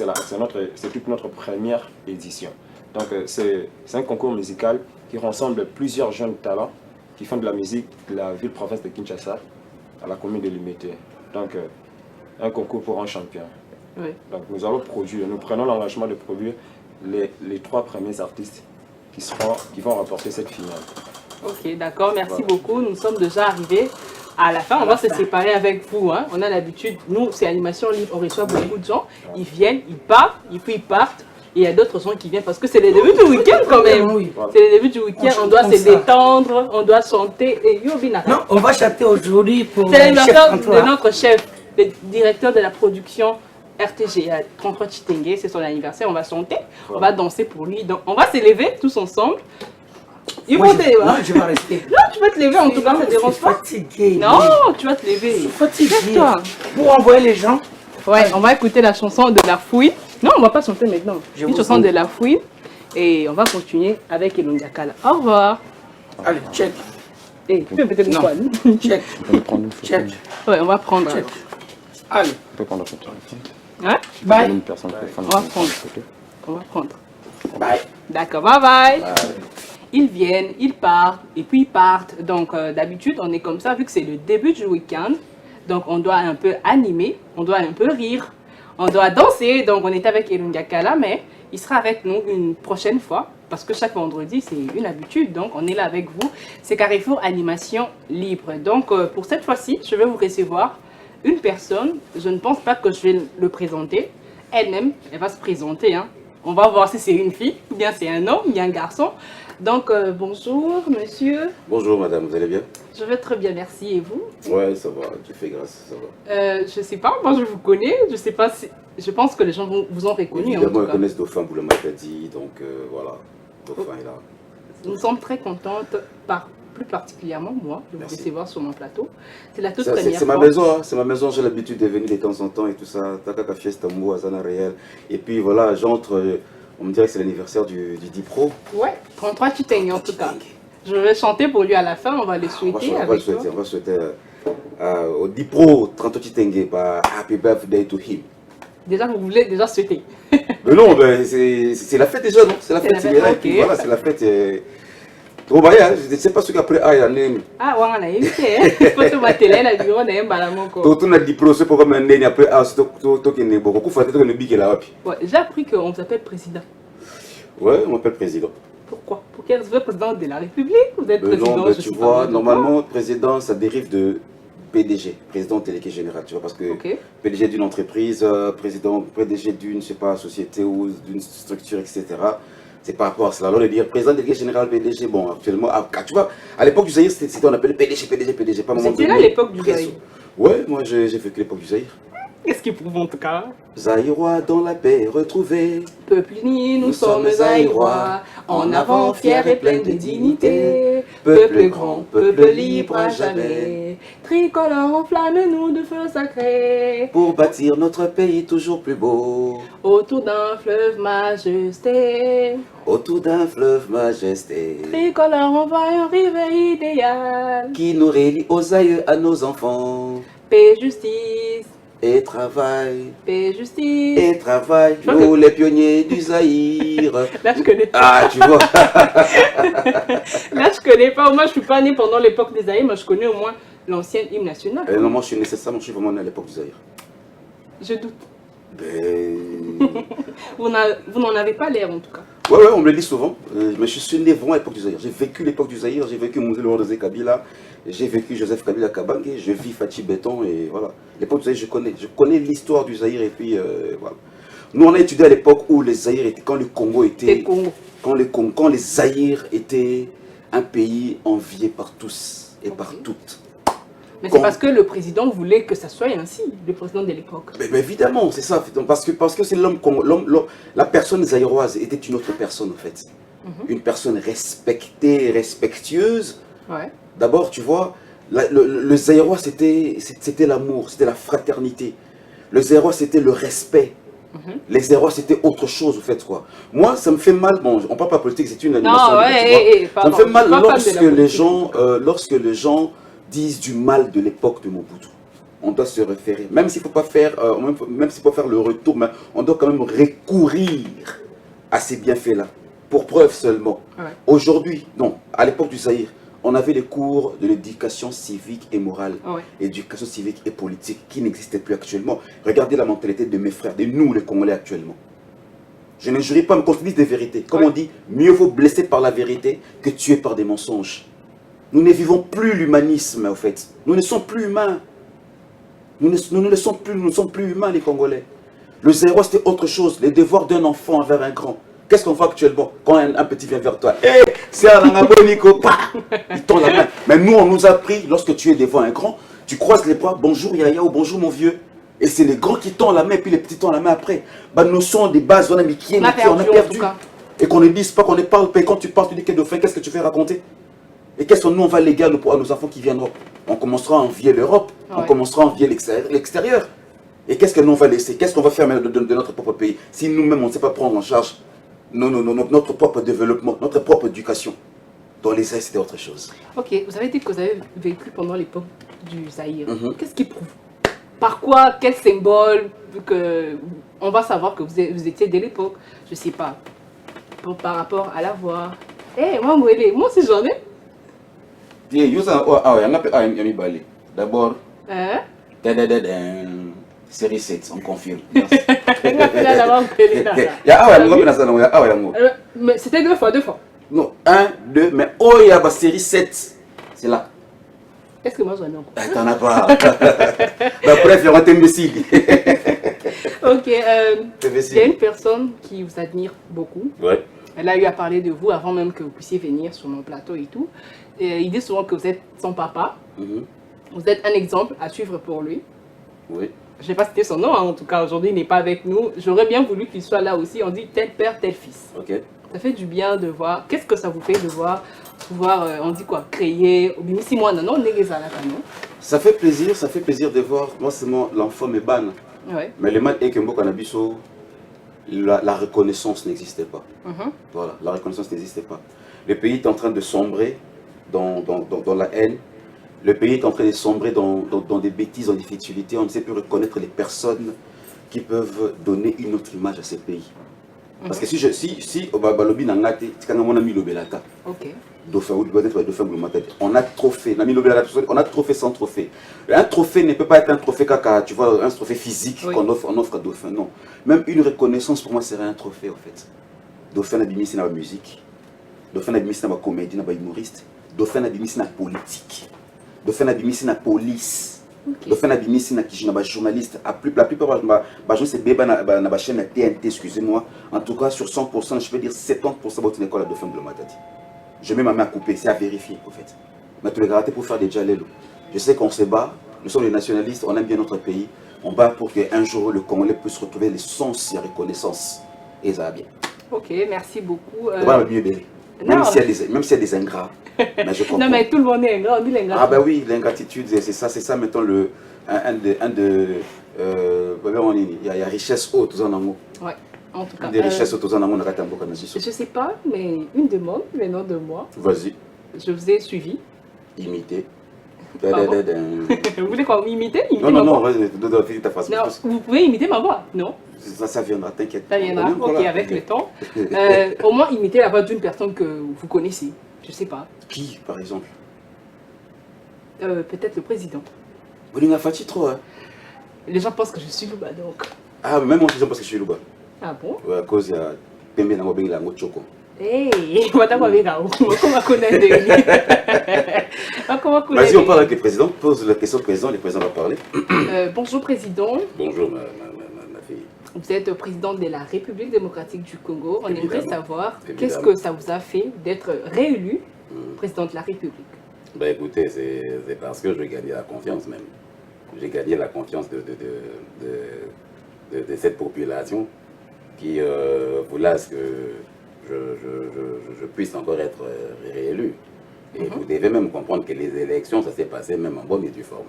c'est toute notre première édition. Donc c'est un concours musical qui rassemble plusieurs jeunes talents qui font de la musique de la ville-province de Kinshasa à la commune de Limité. Donc un concours pour un champion. Donc nous allons produire, nous prenons l'engagement de produire les 3 premiers artistes qui vont remporter cette finale. Ok, d'accord, merci beaucoup. Nous sommes déjà arrivés à la fin. On va se séparer avec vous. Hein. On a l'habitude, nous, c'est animation libre, on reçoit beaucoup de gens. Ils viennent, ils partent, et puis ils partent. Et il y a d'autres gens qui viennent parce que c'est le début du week-end quand même. C'est le début du week-end, on doit se détendre, on doit chanter. Et non, on va chanter aujourd'hui pour c'est l'anniversaire de notre chef, le directeur de la production RTG, 33 Chitenge, c'est son anniversaire, on va chanter, on va danser pour lui. Donc on va se lever tous ensemble. Je vais rester. Non, tu vas te lever en tout cas, ça ne dérange pas. Fatigué. Non, tu vas te lever. Je suis fatigué. Pour envoyer les gens. Ouais, on va écouter la chanson de La Fouine. Non, on ne va pas chanter maintenant. Une chanson de La Fouine. Et on va continuer avec Elondia Kala. Au revoir. Allez, check. Et tu peux peut-être nous prendre. Check. Check. Ouais, on va prendre. Check. Allez. On peut prendre la photo. Hein? Bye. On va prendre. On va prendre. Bye. D'accord, bye bye. Ils viennent, ils partent, et puis ils partent. Donc d'habitude, on est comme ça, vu que c'est le début du week-end. Donc on doit un peu animer, on doit un peu rire, on doit danser. Donc on est avec Elondia Kala, mais il sera avec nous une prochaine fois. Parce que chaque vendredi, c'est une habitude. Donc on est là avec vous. C'est Carrefour Animation Libre. Donc pour cette fois-ci, je vais vous recevoir une personne. Je ne pense pas que je vais le présenter. Elle-même, elle va se présenter. Hein. On va voir si c'est une fille, ou bien c'est un homme, ou bien un garçon. Donc, bonjour, monsieur. Bonjour, madame, vous allez bien? Je vais très bien, merci. Et vous? Ouais, ça va, tu fais grâce, ça va. Je sais pas, moi je vous connais. Je sais pas si... Je pense que les gens vous ont reconnu. Évidemment, ils connaissent Dauphin Boulamacadi, donc voilà, Dauphin est là. Nous sommes très contentes, plus particulièrement moi, de vous recevoir sur mon plateau. C'est la toute première fois. C'est ma maison, hein, c'est ma maison, j'ai l'habitude de venir de temps en temps et tout ça. Takaka Fiesta Mou, Azana Réel. Et puis voilà, j'entre... On me dirait que c'est l'anniversaire du Dipro. Ouais, 33 Chitenge en tout cas. Je vais chanter pour lui à la fin, on va le souhaiter. On va souhaiter au Dipro 33 Chitenge, happy birthday to him. Déjà, vous voulez déjà souhaiter? Mais non, c'est la fête déjà, non? C'est la fête, c'est là, okay. Voilà, c'est la fête. Oh, bah, je ne sais pas ce qu'après, il y a un ah, ouais, on a évité, hein. Il faut te battre là, le bureau, on a un balamon. Tout le Dipro, c'est pour comme un nez, après, beaucoup faut être le big là. Ouais, j'ai appris qu'on vous appelle président. Ouais, on m'appelle président. Pourquoi? Pour quel vous êtes président de la République? Vous êtes président? Non, tu vois, normalement, président, ça dérive de PDG, président délégué général, tu vois, parce que PDG d'une entreprise, PDG d'une, je sais pas, société ou d'une structure, etc. C'est par rapport à cela. Alors, de dire président délégué général, PDG, bon, actuellement, tu vois, à l'époque du Zaïre, c'était on appelait PDG, pas moment. C'était là l'époque du Zaïre? Ouais, moi j'ai vécu l'époque du Zaïre. Qu'est-ce qu'ils prouvent en tout cas? Zaïrois dans la paix retrouvée. Peuple uni, nous sommes Zaïrois. En avant, fiers et pleins de dignité. Peuple grand, peuple libre à jamais. Tricolore, enflamme-nous de feu sacré. Pour bâtir notre pays toujours plus beau. Autour d'un fleuve majesté. Autour d'un fleuve majesté. Tricolore, envoie un rivière idéal. Qui nous relie aux aïeux à nos enfants. Paix, justice. Et travail. Paix, justice. Et travail. Nous, les pionniers du Zaïre. Là, je connais pas. Ah, tu vois. Là, je connais pas. Moi, je suis pas née pendant l'époque des Zaïre, mais je connais au moins l'ancien hymne national. Non, moi, je suis nécessairement, je suis vraiment né à l'époque du Zaïre. Je doute. Ben... Vous n'en avez pas l'air, en tout cas. Ouais, on me le dit souvent. Mais je suis né vraiment à l'époque du Zaïre. J'ai vécu l'époque du Zaïre, j'ai vécu Mouzé Lorozé Kabila, j'ai vécu Joseph Kabila Kabange, je vis Fatih Béton et voilà. L'époque du Zaïre, je connais l'histoire du Zaïre et puis voilà. Nous, on a étudié à l'époque où les Zaïre étaient, quand le Congo était... Quand les Zaïre étaient un pays envié par tous et par toutes. Mais c'est parce que le président voulait que ça soit ainsi, le président de l'époque. Mais évidemment, c'est ça. Parce que c'est la personne zaïroise était une autre personne en fait. Une personne respectée, respectueuse. Ouais. D'abord, tu vois, le zaïrois c'était l'amour, c'était la fraternité. Le zaïrois c'était le respect. Les zaïrois c'était autre chose en fait quoi. Moi ça me fait mal, bon on parle pas politique, c'est une animation. Non, ouais, ça me fait mal lorsque les gens disent du mal de l'époque de Mobutu. On doit se référer, même s'il ne faut pas faire, le retour, mais on doit quand même recourir à ces bienfaits-là, pour preuve seulement. Ouais. Aujourd'hui, non, à l'époque du Zaïre, on avait les cours de l'éducation civique et morale, éducation civique et politique, qui n'existaient plus actuellement. Regardez la mentalité de mes frères, de nous les Congolais actuellement. Je ne jurerai pas, mais qu'on se dise des vérités. Comme on dit, mieux vaut blesser par la vérité que tuer par des mensonges. Nous ne vivons plus l'humanisme, en fait. Nous ne sommes plus humains. Nous ne sommes plus humains, les Congolais. Le zéro, c'était autre chose. Les devoirs d'un enfant envers un grand. Qu'est-ce qu'on voit actuellement quand un petit vient vers toi? Hé, c'est un angabonico. Il tend la main. Mais nous, on nous a appris, lorsque tu es devant un grand, tu croises les bras, bonjour Yaya ou bonjour mon vieux. Et c'est les grands qui tendent la main, puis les petits tendent la main après. Bah, nous sommes des bases, on a perdu. Et qu'on ne dise pas, qu'on ne parle pas. Et quand tu parles, tu dis qu'est-ce que tu fais raconter? Et qu'est-ce que nous on va léguer à nos enfants qui viendront? On commencera à envier l'Europe, on commencera à envier l'extérieur. Et qu'est-ce que nous on va laisser? Qu'est-ce qu'on va faire de notre propre pays si nous-mêmes on ne sait pas prendre en charge notre propre développement, notre propre éducation? Dans les Zaïre, c'était autre chose. Ok, vous avez dit que vous avez vécu pendant l'époque du Zaïre. Qu'est-ce qui prouve? Par quoi? Quel symbole que on va savoir que vous étiez dès l'époque? Je ne sais pas. Par rapport à la voix. Moi aussi j'en ai. D'abord, série 7, on confirme. Mais c'était deux fois. Non, 1, 2, mais oh, il y a la série 7. C'est là. Est-ce que moi j'en ai encore? T'en as pas. Bref, il y aura un imbécile. Ok, il y a une personne qui vous admire beaucoup. Ouais. Elle a eu à parler de vous avant même que vous puissiez venir sur mon plateau et tout. Et il dit souvent que vous êtes son papa. Vous êtes un exemple à suivre pour lui. Oui. Je ne sais pas si c'était son nom, hein. En tout cas aujourd'hui il n'est pas avec nous. J'aurais bien voulu qu'il soit là aussi. On dit tel père, tel fils. Ok. Ça fait du bien de voir. Qu'est-ce que ça vous fait de voir, pouvoir, on dit quoi, créer. Ça fait plaisir de voir. Moi, c'est l'enfant me banne. Ouais. Mais le mal est que la reconnaissance n'existait pas. Voilà, la reconnaissance n'existait pas. Le pays est en train de sombrer dans la haine. Le pays est en train de sombrer dans des bêtises, dans des futilités. On ne sait plus reconnaître les personnes qui peuvent donner une autre image à ce pays. Parce que si on a trop fait sans trophée. Un trophée ne peut pas être un trophée caca, tu vois, un trophée physique qu'on offre à Dauphin, non. Même une reconnaissance pour moi serait un trophée en fait. Dauphin a mis la musique, Dauphin a mis la comédie, la humoriste, Dauphin a mis la politique, Dauphin a mis la police. Dauphin a mis la journaliste. La plupart des gens c'est bébé dans la chaîne TNT, excusez-moi. En tout cas, sur 100%, je peux dire 70% de l'école à Dauphin de Matadi. Je mets ma main à couper, c'est à vérifier en fait. Mais tu les ratés pour faire des jalelo. Je sais qu'on se bat, nous sommes les nationalistes, on aime bien notre pays. On bat pour qu'un jour le Congolais puisse retrouver le sens et la reconnaissance. Et ça va bien. Ok, merci beaucoup. Même s'il y a des ingrats. Mais je comprends. Non, mais tout le monde est ingrat, on dit l'ingrat. Ah, bah oui, l'ingratitude, c'est ça maintenant il y a richesse haute, tout ça. Ouais, en tout cas. Des richesses hautes, tout ça. Je sais pas, mais une demande venant de moi. Vas-y. Je vous ai suivi. Imiter. Vous voulez quoi, imiter Non, vas-y, ta phrase. Non, vous pouvez imiter ma voix, non? Ça viendra, t'inquiète. Ça viendra, ok, avec le temps. Au moins imiter la voix d'une personne que vous connaissez. Je sais pas. Qui, par exemple? Peut-être le président. Vous n'avez pas trop, hein? Les gens pensent que je suis Louba, donc. Ah, même moi, les gens pensent que je suis Louba. Ah bon? Ouais, à cause il y a Pembe dans la Choco. Hey, comment connaître? Vas-y, on parle avec le président. Pose la question au président, le président va parler. Bonjour, président. Bonjour, ma fille. Vous êtes président de la République démocratique du Congo. On aimerait savoir qu'est-ce que ça vous a fait d'être réélu président de la République. Ben écoutez, c'est parce que je gagnais la confiance même. J'ai gagné la confiance de cette population qui voulait à ce que je puisse encore être réélu. Et vous devez même comprendre que les élections, ça s'est passé même en bonne et due forme.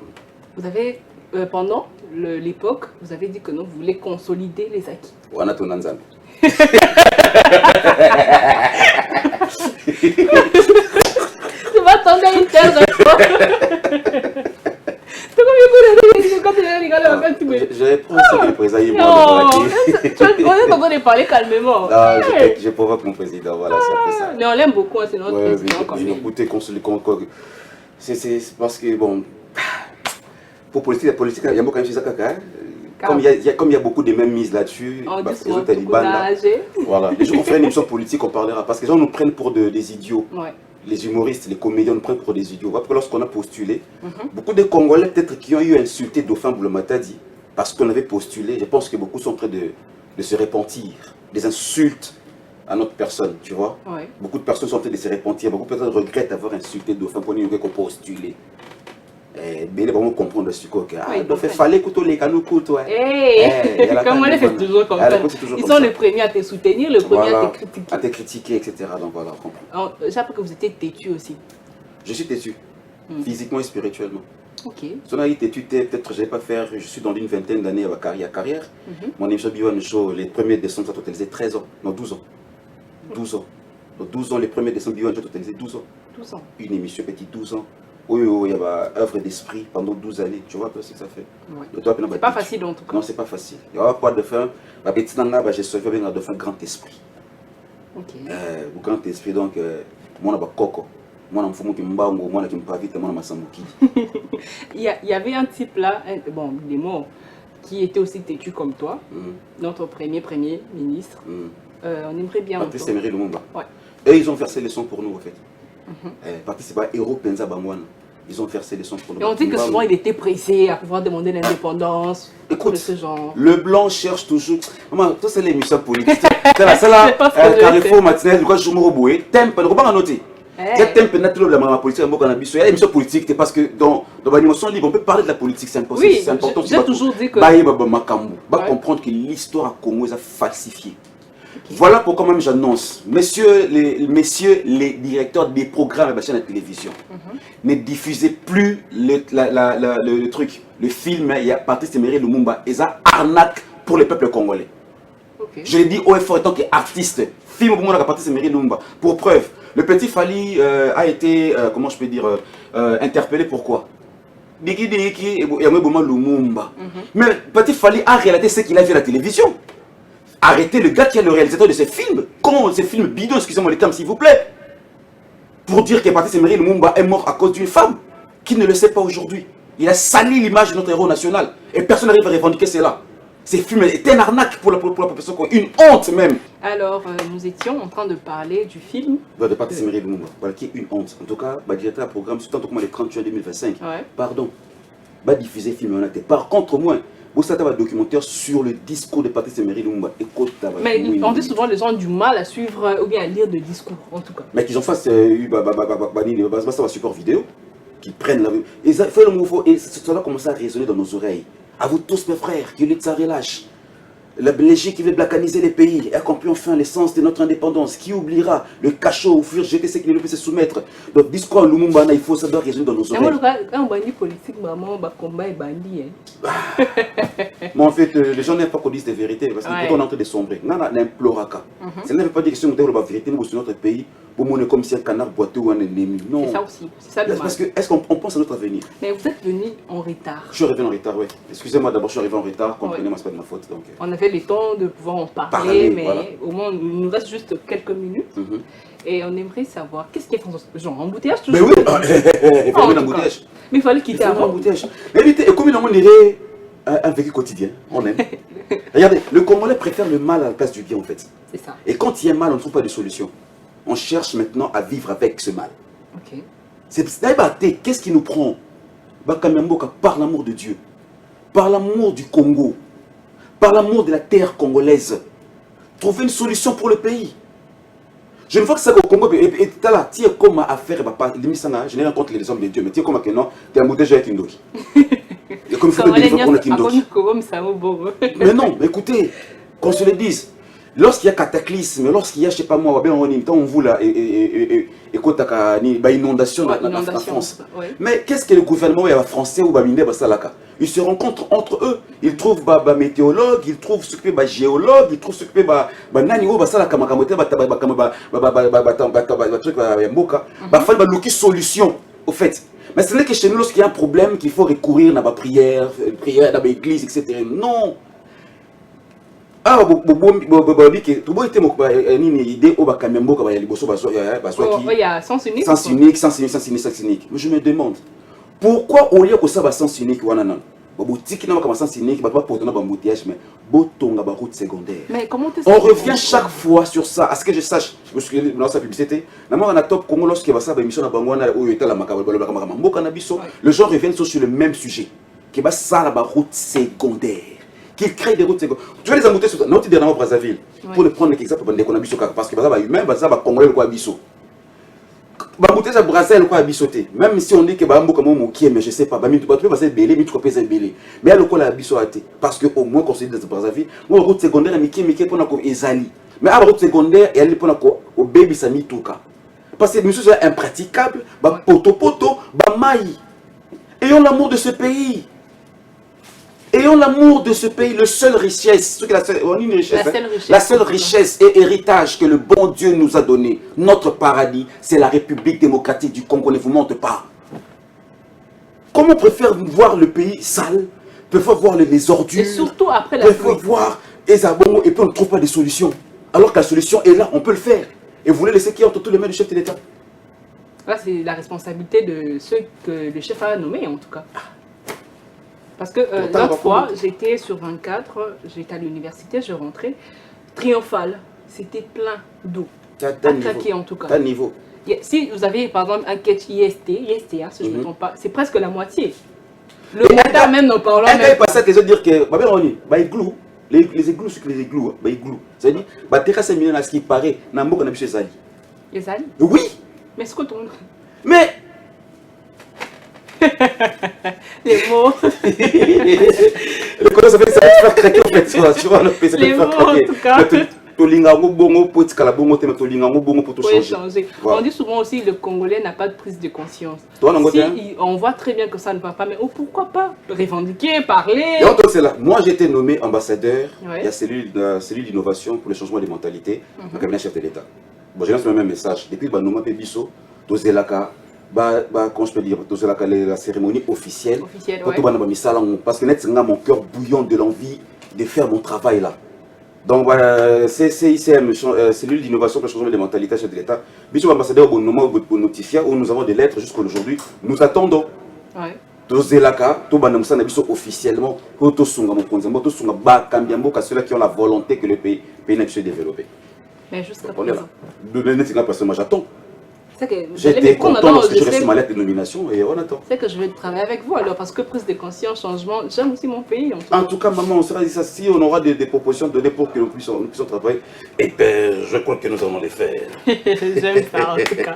Vous avez, pendant l'époque, vous avez dit que non, vous voulez consolider les acquis. Wana Tunanzan. Je m'attendais à une telle réponse. Je réponds ce que le président est on est en train de parler calmement. Je provoque mon président, voilà, c'est un peu ça. Mais on l'aime beaucoup, c'est notre président quand même. Écoutez, c'est parce que, bon, pour politique, il y a beaucoup de choses à comme il y a beaucoup de mêmes mises là-dessus, parce que les autres voilà. Les jours qu'on fait une émission politique, on parlera, parce que les gens nous prennent pour des idiots. Ouais. Les humoristes, les comédiens nous prennent pour des idiots. Parce que lorsqu'on a postulé, beaucoup de Congolais peut-être qui ont eu insulté Dauphin Boulomatadi parce qu'on avait postulé, je pense que beaucoup sont en train de se repentir des insultes à notre personne, tu vois. Ouais. Beaucoup de personnes sont en train de se repentir, beaucoup de personnes regrettent d'avoir insulté Dauphin pour nous qu'on postulé. Mais vraiment comprendre ce qu'il fallait que les canaux coûtent. Comme on les fait toujours comme ça. Ils sont les premiers à te soutenir, les premiers à te critiquer. À te critiquer, etc. Donc voilà, comprends. J'ai appris que vous étiez têtu aussi. Je suis têtu, physiquement et spirituellement. Ok. Si on a dit têtu, peut-être que je ne vais pas faire, je suis dans une vingtaine d'années à carrière. Mon émission Biwan Show, les 1er décembre, ça totalisait 13 ans. Non, 12 ans. 12 ans. Donc 12 ans, les 1er décembre, Biwan Show totalisait 12 ans. 12 ans. Une émission petit 12 ans. Oui, il y a une œuvre d'esprit pendant 12 années. Tu vois ce que ça fait. C'est pas facile en tout cas. Non, c'est pas facile. Il y a pas de faire. J'ai sauvé de faire un grand esprit. Ok. Grand esprit, donc, moi, je suis coco. Moi, je suis mbango, moi, je suis pas vite, moi, je suis samouki. Il y avait un type là, bon, il est mort, qui était aussi têtu comme toi, notre premier ministre. On aimerait bien. Patrice Emery Lumumba. Ouais. Et ils ont versé les sons pour nous, en fait. Patrice, c'est pas héros Penza Bamouane. Ils ont versé les sons pour nous. Et on dit que souvent il était pressé à pouvoir demander l'indépendance. Écoute, ce genre. Le blanc cherche toujours. Maman, toi c'est l'émission politique. C'est là, Carrefour matinal, du coup, je me rebouille. Tempe, ne pas noter. C'est tempe naturel de la politique. Il y a l'émission politique parce que dans l'animation libre, on peut parler de la politique. C'est important. Oui, c'est important. J'ai toujours dit que. Comprendre que l'histoire à Congo est falsifiée. Voilà pourquoi même j'annonce, messieurs les directeurs des programmes de la chaîne de télévision, ne diffusez plus le truc, le film, il y a Patrice Emery Lumumba, et ça arnaque pour le peuple congolais. Je l'ai dit haut et fort en tant qu'artiste, film pour moi avec Patrice Emery Lumumba. Pour preuve, le petit Fally a été, comment je peux dire, interpellé pourquoi Diki et Lumumba. Mais petit Fally a réalisé ce qu'il a vu à la télévision. Arrêtez le gars qui est le réalisateur de ces films. Comment ces films bidons, excusez-moi les termes s'il vous plaît. Pour dire que Patrice Emery Lumumba est mort à cause d'une femme qui ne le sait pas aujourd'hui. Il a sali l'image de notre héros national. Et personne n'arrive à revendiquer cela. Ces films étaient une arnaque pour la population, une honte même. Alors, nous étions en train de parler du film de Patrice Emery Lumumba, voilà, qui est une honte. En tout cas, directeur du programme, surtout comme le 30 juin 2025. Ouais. Pardon, diffuser le film. Par contre, moi, vous avez un documentaire sur le discours de Patrice Emery Lumumba. Mais on dit souvent les gens ont du mal à suivre ou bien à lire des discours, en tout cas. Mais qu'ils en fassent un support vidéo, qu'ils prennent la... Et ça va commencer à résonner dans nos oreilles. À vous tous mes frères, que l'État relâche. La Belgique qui veut balkaniser les pays et accomplir enfin l'essence de notre indépendance. Qui oubliera le cachot où furent jetés ceux qui ne peuvent se soumettre. Donc, discours à Lumumba, il faut savoir résonner dans nos oreilles. Quand on dit politique, maman, combat et bandit. Mais en fait, les gens n'aiment pas qu'on dise des vérités parce qu'on est en train de sombrer. On a l'imploraka. Ça ne veut pas dire que si on dit la vérité, nous, sur notre pays, on est comme si un canard boiteux ou un ennemi. Non. C'est ça aussi. C'est ça le parce que, est-ce qu'on pense à notre avenir? Mais vous êtes venu en retard. Je suis arrivé en retard, oui. Excusez-moi, d'abord, je suis arrivé en retard. Comprenez-moi, c'est pas de ma faute. Donc. On avait le temps de pouvoir en parler, mais voilà. Au moins, il nous reste juste quelques minutes. Et on aimerait savoir, qu'est-ce qu'il y a genre embouteillage toujours? Mais oui, il faut un embouteillage. Mais il fallait quitter avant. Embouteillage. Et comme on dirait un vécu quotidien, on aime. Regardez, le Congolais préfère le mal à la place du bien en fait. C'est ça. Et quand il y a mal, on ne trouve pas de solution. On cherche maintenant à vivre avec ce mal. Ok. Qu'est-ce qui nous prend? Par l'amour de Dieu, par l'amour du Congo, par l'amour de la terre congolaise, trouver une solution pour le pays. Je ne vois que ça au Congo, et tu là, tu es comme affaire, je n'ai rien contre les hommes de Dieu, mais tu es comme que non, tu es un modèle avec une doki. Et comme il faut le délivrer pour une doki. Mais non, mais écoutez, qu'on se le dise, lorsqu'il y a cataclysme, lorsqu'il y a, je ne sais pas moi, on voit là, inondation en France. Oui. Mais qu'est-ce que le gouvernement français ou ils se rencontrent entre eux, ils trouvent météorologue, ils trouvent ce que géologue, ils trouvent ce que solution au fait. Mais ce n'est que chez nous lorsqu'il y a un problème qu'il faut recourir à la prière, dans l'église, etc. Non. Ah, sens unique. Sens unique. Mais je me demande, pourquoi au lieu que ça va sens unique, mais comment on revient chaque fois sur ça. À ce que je sache, parce que dans sa publicité, les gens reviennent sur le même sujet. Qui va ça la route secondaire. Qui crée des routes secondaires. Tu vas les embouter sur ça. Non, tu dis dans Brazzaville. Pour le prendre l'exemple, parce que humain, ça va Congolais quoi biso. Bamouté à Brazzaville quoi bisoté. Même si on dit que Bambo comme Mokié, mais je sais pas, tu peux passer belé, mais tu peux passer belé. Mais à l'école à bisoté. Parce que au moins quand c'est dans Brazzaville, moi route secondaire, Mickey pour la Ezali. Mais à la route secondaire, elle est pour la au baby Sami Touka. Parce que monsieur c'est impraticable, poto, maï. Ayons l'amour de ce pays. Ayons l'amour de ce pays, la seule richesse et héritage que le bon Dieu nous a donné, notre paradis, c'est la République démocratique du Congo, ne vous montre pas. Comment on préfère voir le pays sale, préfère voir les ordures, et surtout après la pluie. Voir et puis on ne trouve pas de solution. Alors que la solution est là, on peut le faire. Et vous voulez laisser qui entre tous les mains du chef de l'État? Là, c'est la responsabilité de ceux que le chef a nommés, en tout cas. Parce que l'autre fois, j'étais sur 24, j'étais à l'université, je rentrais, triomphal, c'était plein d'eau. Attaqué en tout cas. Quel niveau? Si vous avez par exemple un catch IST, hein, si je ne me trompe pas, c'est presque la moitié. Le matin même, nous parlons même. Il passe à dire que, les églous, c'est que les églous, c'est-à-dire, c'est millions à ce qui paraît, n'a pas qu'on a vu chez Zali. Les Zali? Oui! Mais ce que ton... Mais les mots. Le code ça fait faire craquer en fait sur le PC. Les mots en tout cas. Changer. On dit souvent aussi que le Congolais n'a pas de prise de conscience. On voit très bien que ça ne va pas, mais pourquoi pas revendiquer, parler. Moi j'ai été nommé ambassadeur, il y a cellule d'innovation pour le changement des mentalités, au cabinet chef de l'État. Bon, je lance le même message. Depuis que Nouma Pébiso, comment je peux dire, la cérémonie officielle, parce que mon cœur bouillon de l'envie de faire mon travail là. Donc voilà, c'est cellule d'innovation pour le changement des mentalités chef de l'État. Bisous ambassadeur au moment où notifier où nous avons des lettres jusqu'à aujourd'hui. Nous attendons. Officiellement pour tous ceux qui ont la volonté que le pays puisse se développer. Mais jusqu'à présent. Moi j'attends. J'ai été content lorsque j'ai reçu ma lettre de nomination et on attend. C'est que je vais travailler avec vous alors parce que prise de conscience, changement, j'aime aussi mon pays. En tout cas, maman, on sera dit ça si on aura des propositions données pour que nous puissions travailler. Et bien, je crois que nous allons les faire. J'aime ça en tout cas.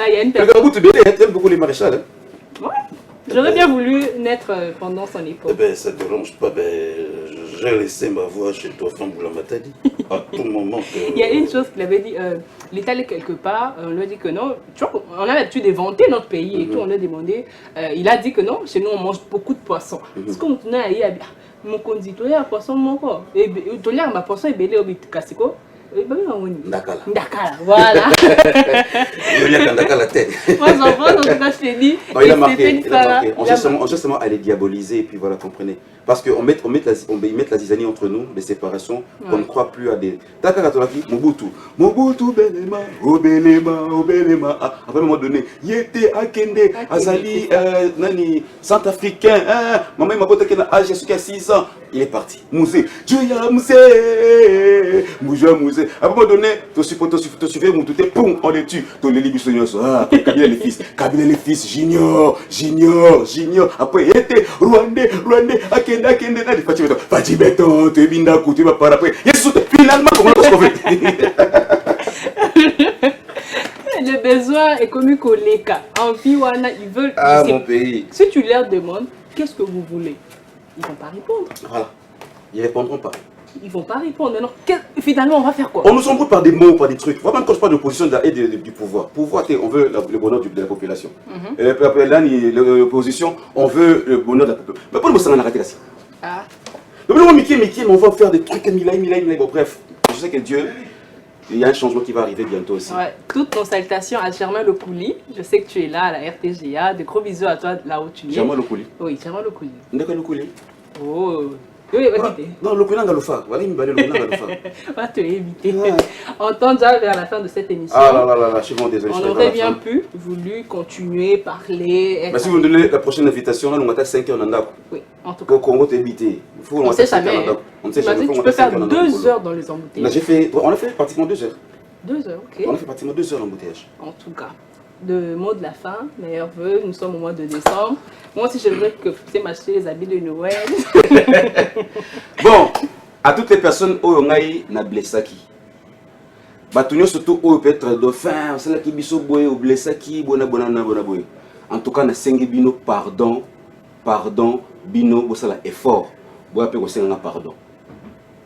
Il y a une personne. Tu aimes beaucoup les maréchals, hein? Ouais. J'aurais bien voulu naître pendant son époque. Eh ben, ça ne dérange pas. J'ai laissé ma voix chez Dauphin Boulamatadi. À tout moment. Il y a une chose qu'il avait dit, l'État est quelque part, on lui a dit que non. Tu vois, on a l'habitude de vanter notre pays et tout, on lui a demandé. Il a dit que non, chez nous on mange beaucoup de poissons. Parce qu'on tourne à mon conduit, il y a un poisson, mon corps. Et il y a un poisson, il y a un poisson. Ndakala. Ndakala, voilà. Il y a Ndakala tête. Moi, j'en vois, donc là, je t'ai dit. Il a marqué. On justement à les diaboliser, et puis voilà, comprenez. Parce qu'on met la zizanie entre nous, les séparations, qu'on ne croit plus à des. Takakatolaki, Mobutu. Mobutu, Belema, Obelema, Obelema. À un moment donné, Yete, Akende, Azali, Nani, Centrafricain, maman m'a boté qu'il a âge jusqu'à 6 ans. Il est parti. Mousé, Joya Mousé, Mouja Mousé. À un moment donné, tu suivais, poum, on les tue. Tu les libis Kabila les fils, Junior. Après, il était Rwandais, Akende, Nani, Fatibeton, tu es Bindakou, tu vas par après. Finalement, comment on se fait? Le besoin est comme Koleka. En Piwana, ils veulent. Ah, mon pays. Si tu leur demandes, qu'est-ce que vous voulez? Ils ne vont pas répondre. Voilà. Ils ne répondront pas. Ils ne vont pas répondre. Alors, finalement, on va faire quoi? On nous s'embrouille par des mots, par des trucs. Moi, même quand je parle de l'opposition et du pouvoir. Pouvoir, on veut le bonheur de la population. Et l'opposition, on veut le bonheur de la population. Mais pour le moment, ça n'a arrêté là. Ah. Mais on va faire des trucs, bon, bref. Je sais que Dieu, il y a un changement qui va arriver bientôt aussi. Ouais. Toutes nos salutations à Germain Lokouli. Je sais que tu es là à la RTGA. De gros bisous à toi là où tu es. Germain Lokouli. Oui, Germain Lokouli. Ndeka Lokouli. Oh. Oui, vas-y. Non, Lokouli Ngalofa. Voilà, il me balait Lokouli Ngalofa. On va te éviter. On tend déjà vers la fin de cette émission. Ah là, je suis vraiment désolé. On aurait bien voulu continuer, parler. Mais si vous me donnez la prochaine invitation, là, nous mettons 5 heures dans le Oui, en tout cas. Pour qu'on t'habiter. On ne sait jamais. On sait jamais. Tu peux faire 2 heures dans les embouteillages. On a fait pratiquement 2 heures. 2 heures, ok. On a fait pratiquement 2 heures d'embouteillage. En tout cas, le mot de la fin, meilleurs vœux, nous sommes au mois de décembre. Moi aussi, j'aimerais que vous puissiez m'acheter les habits de Noël. Bon, à toutes les personnes où on a eu na blessaki. Batunyo surtout où peut-être dauphin, c'est là qui biso boye ou blessaki, bona. En tout cas, na sengi bino pardon, bino bosala effort. Boya pe ko senga pardon.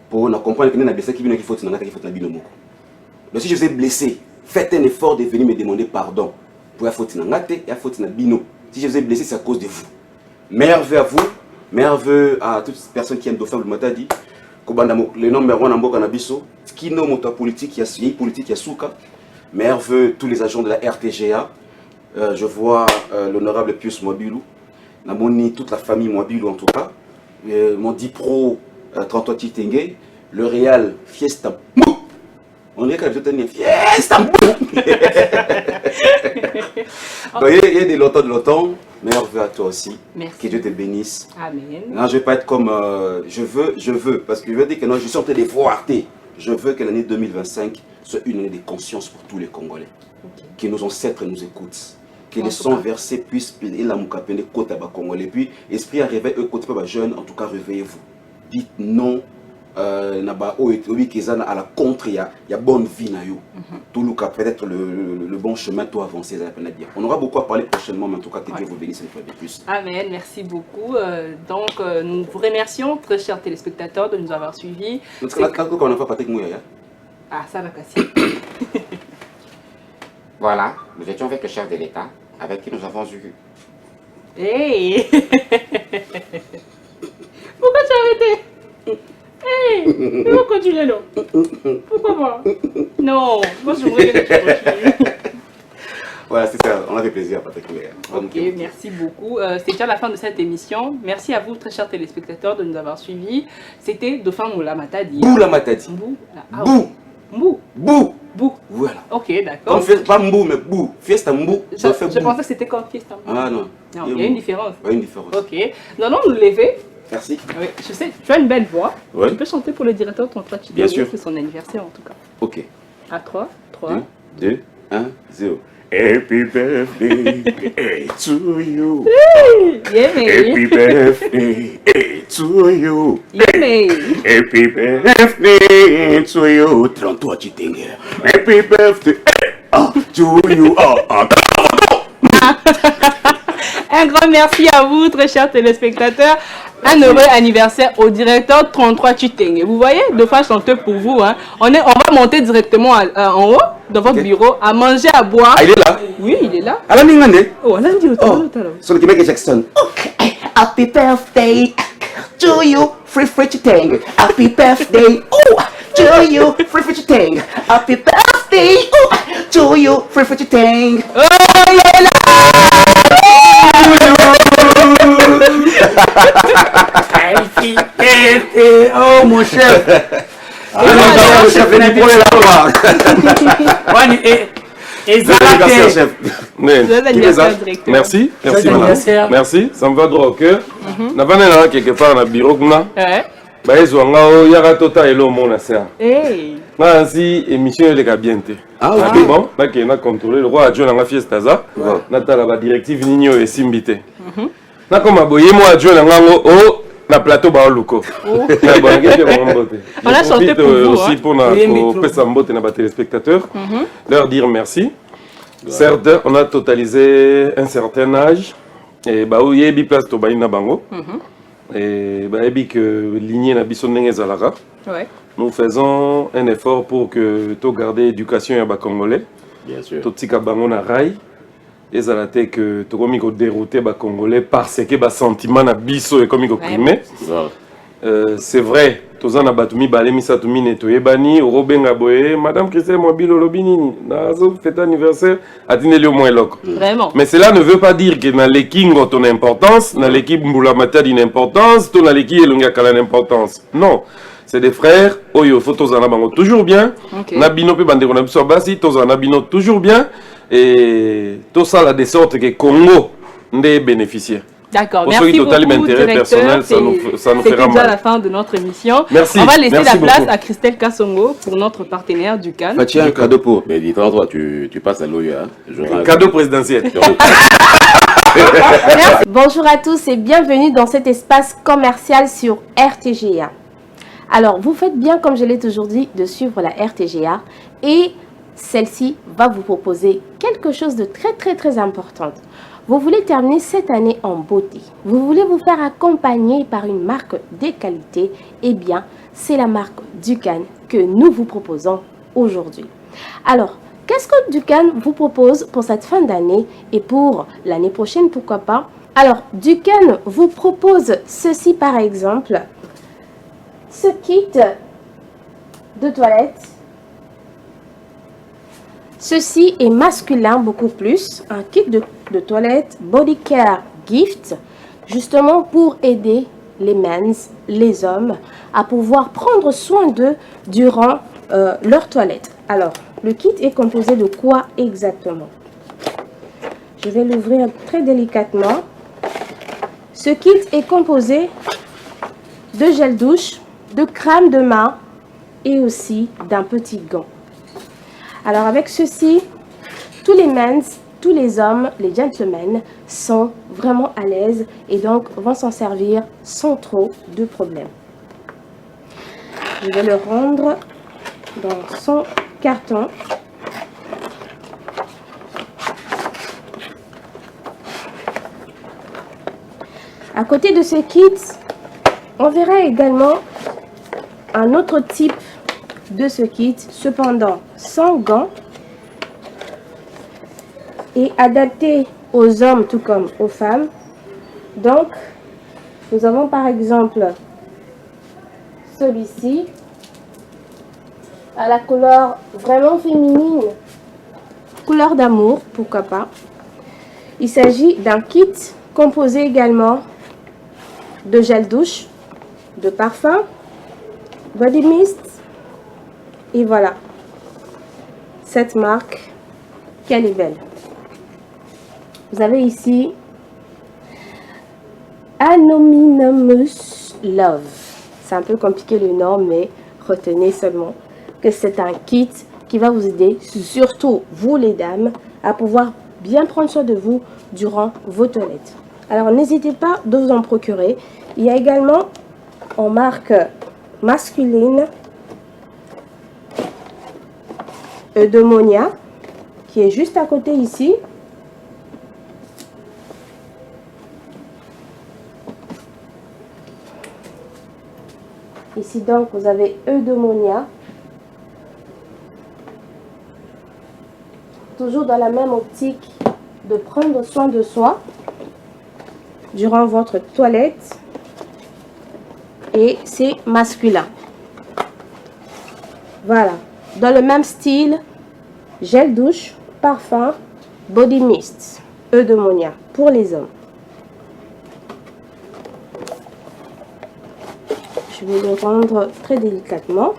Pour na comprendre que na blessaki bino qui faut na bino moko. Donc si je vous ai blessé, faites un effort de venir me demander pardon. Pour la faute na ngate, la faute na bino. Si je vous ai blessé, c'est à cause de vous. Meilleurs vœux à vous, meilleurs vœux à toutes les personnes qui aiment Dauphin Boulamatadi. Le nom numéro 1 Namboka Nabiso, Kino Mota politique, il y a politique, il y a Souka. Meilleurs vœux tous les agents de la RTGA. Je vois l'honorable Pius Mwabilou. Namoni toute la famille Mwabilou en tout cas. Mon Dipro 33 Titenge. Le Réal Fiesta. On dirait qu'elle veut tenir Fiesta. Il y a des longtemps. Meilleurs vœux à toi aussi. Merci. Que Dieu te bénisse. Amen. Non, je ne vais pas être comme je veux. Parce que je veux dire que non, je suis en train de voilter. Je veux que l'année 2025 soit une année de conscience pour tous les Congolais. Okay. Que nos ancêtres nous écoutent. Que les sons versés puissent et la moukapende côte à Congolais. Puis, esprit à réveil, côté pas jeune, en tout cas, réveillez-vous. Dites non. À la contre, il y a bonne vie. Tout le cas, peut-être le bon chemin, tout avancer. On aura beaucoup à parler prochainement, mais en tout cas, que Dieu vous bénisse une fois de plus. Amen, merci beaucoup. Donc, nous vous remercions, très chers téléspectateurs, de nous avoir suivis. On n'a pas Patrick Mouya. Ah, ça va casser. Voilà, nous étions avec le chef de l'État, avec qui nous avons eu. Hey. Pourquoi tu as arrêté? Hey, on va continuer non? Pourquoi pas? Non, moi je voudrais que tu continues. Voilà, c'est ça, on avait plaisir Patrick. Ok, merci beaucoup. C'est déjà la fin de cette émission. Merci à vous, très chers téléspectateurs, de nous avoir suivis. C'était Dauphin Boulamatadi. Boulamatadi. Bou. Voilà. Ok, d'accord. On fait pas Mbou, mais Bou. Fiesta Mbou. Je pensais que c'était comme Fiesta Mbou. Ah non. Non, il y a une différence. Oui, une différence. Ok. Non, nous lever. Merci. Oui, je sais, tu as une belle voix. Ouais. Tu peux chanter pour le directeur de ton train. Bien sûr. C'est son anniversaire en tout cas. Ok. À 3, 2, 1, 0. Happy birthday to you. Yeah, Happy birthday to you. Yeah, Happy birthday to you. 33 Chitenge. Happy birthday to you. Un grand merci à vous, très chers téléspectateurs. Un heureux anniversaire au directeur 33 Chiteng. Vous voyez, deux fois chanteur pour vous. Hein. On va monter directement en haut, dans votre bureau, à manger, à boire. Ah, il est là? Oui, il est là. Alors, oh, on a dit sur le Québec Jackson. Okay, happy birthday to you, free Chiteng. Happy birthday, to you, free Chiteng. Happy birthday, to you, free Chiteng. Oh, il est là. Oh mon chef. Le chef est pour là-bas. Merci, madame. Merci, ça me va droit au cœur. N'a pas là quelque part dans le bureau bah ils ont il y a tota et l'homme on a ça. Là ainsi émission de gabiente. Ah bon, là qui a contrôlé le roi adjoint dans la fiesta ça. Natala la directive Nino et Simbité. Na comme aboyer moi adjoint dans oh na plateau ba luko. On a chanté pour vous aussi pour nos téléspectateurs. Leur dire merci. Certes, on a totalisé un certain âge et bah oui yebi place to baina bango. Et bah yebi que lignée na biso ndenge zalaka. Nous faisons un effort pour que to garder éducation ya ba congolais. Bien sûr. To tika bango na rail. Et ça a été que tu as dérouté les Congolais parce que les sentiments na biso et comme ils opprimés. C'est vrai, tous en abatumi balemi satumi nettoyé bani robenga boye madame Christelle Mobile lobini nazo fête anniversaire atineli au moins loco. Vraiment. Mais cela ne veut pas dire que dans l'équipe ton importance, dans l'équipe Mboulamata d'une importance, dans l'équipe Elunga Kala d'importance. Non. C'est des frères, oyo photos en abango toujours bien. Nabino pe bande kona biso basi, tos en abino toujours bien. Et tout ça là de sorte que Congo n'ait bénéficié. D'accord, merci beaucoup, directeur. Ça nous fera mal. C'est déjà la fin de notre émission. Merci. On va laisser la place à Christelle Kassongo pour notre partenaire du Cannes. Tiens, un cadeau pour. Mais dis-toi, tu passes à l'OIA. Cadeau présidentiel. Bonjour à tous et bienvenue dans cet espace commercial sur RTGA. Alors, vous faites bien, comme je l'ai toujours dit, de suivre la RTGA et celle-ci va vous proposer quelque chose de très important. Vous voulez terminer cette année en beauté. Vous voulez vous faire accompagner par une marque de qualité. Eh bien, c'est la marque Dukan que nous vous proposons aujourd'hui. Alors, qu'est-ce que Dukan vous propose pour cette fin d'année et pour l'année prochaine, pourquoi pas? Alors, Dukan vous propose ceci par exemple. Ce kit de toilette. Ceci est masculin beaucoup plus. Un kit de toilette Body Care Gift. Justement pour aider les mens, les hommes, à pouvoir prendre soin d'eux durant leur toilette. Alors, le kit est composé de quoi exactement? Je vais l'ouvrir très délicatement. Ce kit est composé de gel douche, de crème de main et aussi d'un petit gant. Alors avec ceci, tous les mens, tous les hommes, les gentlemen sont vraiment à l'aise et donc vont s'en servir sans trop de problèmes. Je vais le rendre dans son carton. À côté de ce kit, on verra également un autre type de ce kit, cependant sans gants et adapté aux hommes tout comme aux femmes. Donc, nous avons par exemple celui-ci à la couleur vraiment féminine, couleur d'amour, pourquoi pas. Il s'agit d'un kit composé également de gel douche, de parfum, body mist et voilà cette marque, qu'elle est belle. Vous avez ici Anonymous Love. C'est un peu compliqué le nom, mais retenez seulement que c'est un kit qui va vous aider, surtout vous les dames, à pouvoir bien prendre soin de vous durant vos toilettes. Alors n'hésitez pas de vous en procurer. Il y a également en marque masculine Eudemonia qui est juste à côté ici. Ici donc vous avez Eudemonia. Toujours dans la même optique de prendre soin de soi durant votre toilette. Et c'est masculin. Voilà. Dans le même style, gel douche, parfum, body mist, Eudemonia pour les hommes. Je vais le rendre très délicatement.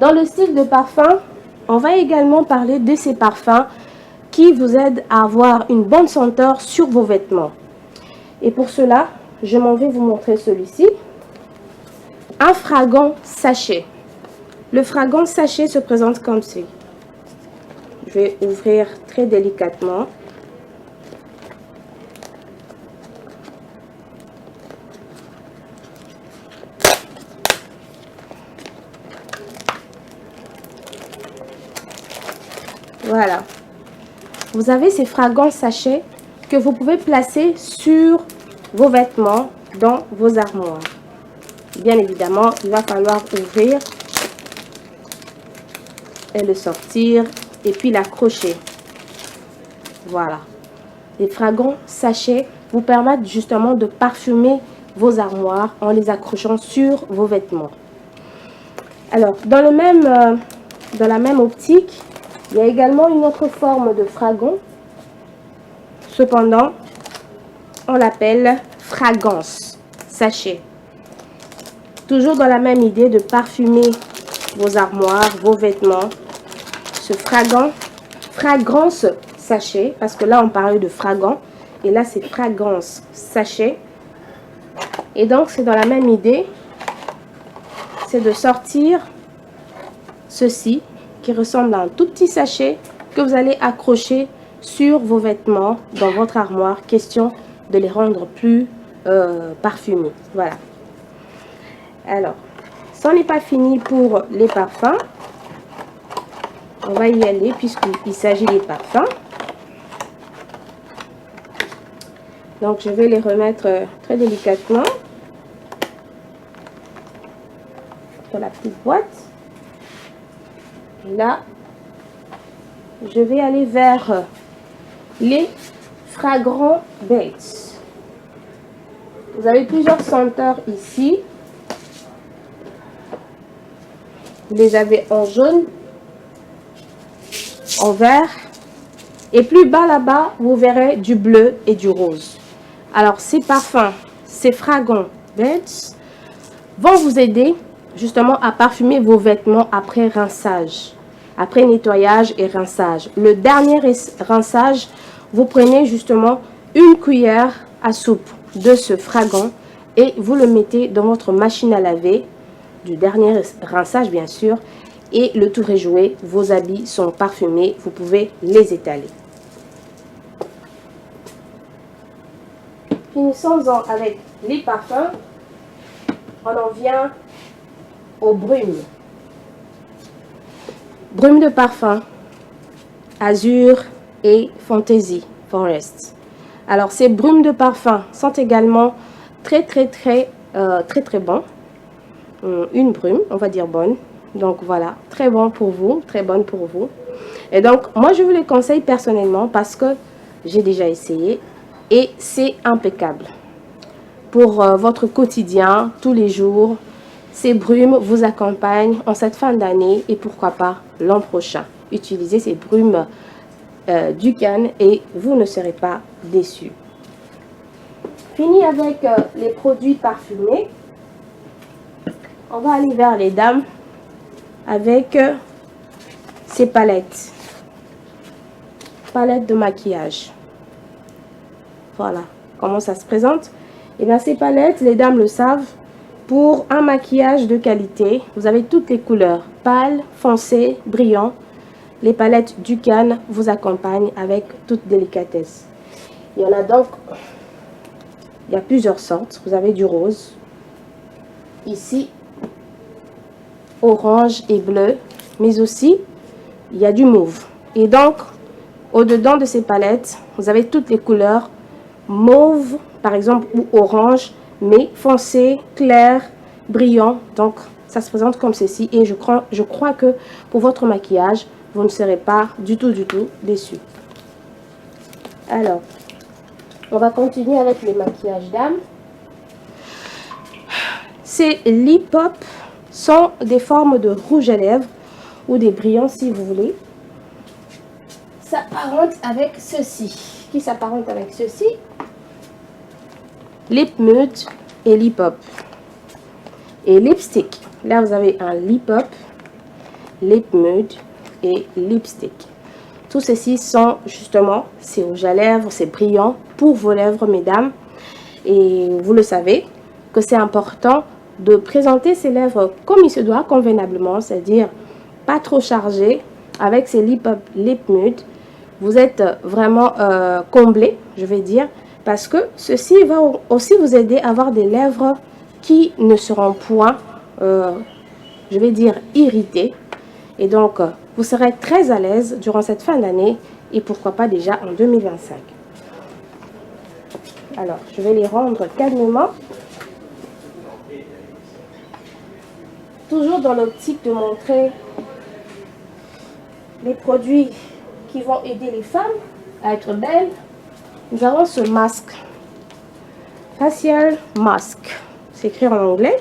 Dans le style de parfum, on va également parler de ces parfums qui vous aident à avoir une bonne senteur sur vos vêtements. Et pour cela, je m'en vais vous montrer celui-ci. Un fragant sachet. Le fragant sachet se présente comme ceci. Je vais ouvrir très délicatement. Voilà. Vous avez ces fragants sachets que vous pouvez placer sur vos vêtements dans vos armoires. Bien évidemment, il va falloir ouvrir et le sortir et puis l'accrocher. Voilà. Les fragants sachets vous permettent justement de parfumer vos armoires en les accrochant sur vos vêtements. Alors, dans la même optique, il y a également une autre forme de fragant. Cependant, on l'appelle fragrance sachet. Toujours dans la même idée de parfumer vos armoires, vos vêtements. Ce fragrance sachet, parce que là on parlait de fragant, et là c'est fragrance sachet. Et donc c'est dans la même idée, c'est de sortir ceci, qui ressemble à un tout petit sachet que vous allez accrocher sur vos vêtements dans votre armoire. Question de les rendre plus parfumés. Voilà. Alors, ça n'est pas fini pour les parfums. On va y aller puisqu'il s'agit des parfums. Donc, je vais les remettre très délicatement dans la petite boîte. Là, je vais aller vers les fragrants Bates. Vous avez plusieurs senteurs ici. Vous les avez en jaune, en vert. Et plus bas là-bas, vous verrez du bleu et du rose. Alors, ces parfums, ces fragrants Bates vont vous aider justement à parfumer vos vêtements après rinçage. Après nettoyage et rinçage. Le dernier rinçage, vous prenez justement une cuillère à soupe de ce fragant et vous le mettez dans votre machine à laver, du dernier rinçage bien sûr, et le tour est joué, vos habits sont parfumés, vous pouvez les étaler. Finissons-en avec les parfums. On en vient aux brumes. Brume de parfum, azur et fantasy forest. Alors ces brumes de parfum sont également très bons. Une brume, on va dire bonne. Donc voilà, très bon pour vous, très bonne pour vous. Et donc moi je vous les conseille personnellement parce que j'ai déjà essayé et c'est impeccable. Pour votre quotidien, tous les jours, ces brumes vous accompagnent en cette fin d'année et pourquoi pas l'an prochain. Utilisez ces brumes Dukan et vous ne serez pas déçus. Fini avec les produits parfumés. On va aller vers les dames avec ces palettes. Palettes de maquillage. Voilà comment ça se présente. Et bien ces palettes, les dames le savent, pour un maquillage de qualité, vous avez toutes les couleurs, pâle, foncé, brillant. Les palettes Dukan vous accompagnent avec toute délicatesse. Il y en a donc, il y a plusieurs sortes. Vous avez du rose, ici, orange et bleu, mais aussi, il y a du mauve. Et donc, au-dedans de ces palettes, vous avez toutes les couleurs, mauve, par exemple, ou orange, mais foncé, clair, brillant. Donc, ça se présente comme ceci. Et je crois que pour votre maquillage, vous ne serez pas du tout déçu. Alors, on va continuer avec les maquillages dames. Ces lip pop sont des formes de rouge à lèvres ou des brillants si vous voulez. S'apparente avec ceci. Qui s'apparente avec ceci? Lip nude et lip pop. Et lipstick. Là, vous avez un lip pop, lip nude et lipstick. Tout ceci sont justement ces rouges à lèvres, c'est brillant pour vos lèvres, mesdames. Et vous le savez que c'est important de présenter ses lèvres comme il se doit, convenablement, c'est-à-dire pas trop chargé. Avec ces lip pop, lip nude, vous êtes vraiment comblé, je vais dire, parce que ceci va aussi vous aider à avoir des lèvres qui ne seront point, je vais dire, irritées. Et donc, vous serez très à l'aise durant cette fin d'année et pourquoi pas déjà en 2025. Alors, je vais les rendre calmement. Toujours dans l'optique de montrer les produits qui vont aider les femmes à être belles. Nous avons ce masque. Facial Mask. C'est écrit en anglais.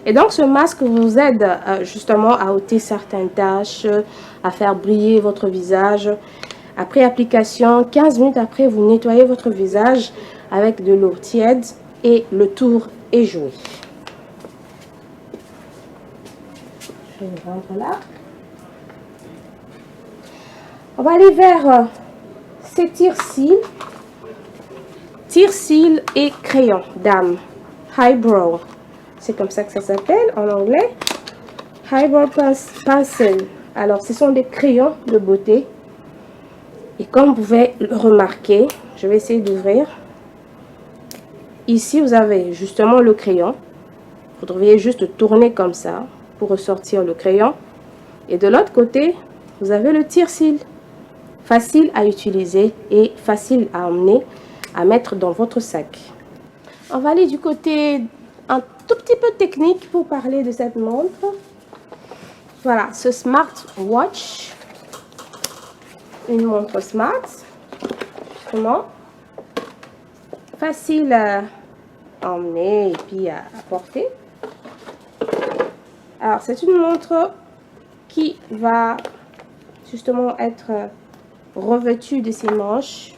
Et donc, ce masque vous aide justement à ôter certaines taches, à faire briller votre visage. Après application, 15 minutes après, vous nettoyez votre visage avec de l'eau tiède et le tour est joué. Je vais le rendre là. On va aller vers ces tire-cils. Tire-cils et crayon, dame. Highbrow. C'est comme ça que ça s'appelle en anglais. Highbrow Pencil. Alors, ce sont des crayons de beauté. Et comme vous pouvez le remarquer, je vais essayer d'ouvrir. Ici, vous avez justement le crayon. Vous devriez juste tourner comme ça pour ressortir le crayon. Et de l'autre côté, vous avez le tire-cils. Facile à utiliser et facile à emmener, à mettre dans votre sac. On va aller du côté un tout petit peu technique pour parler de cette montre. Voilà, ce smartwatch. Une montre smart. Justement. Facile à emmener et puis à porter. Alors, c'est une montre qui va justement être revêtue de ses manches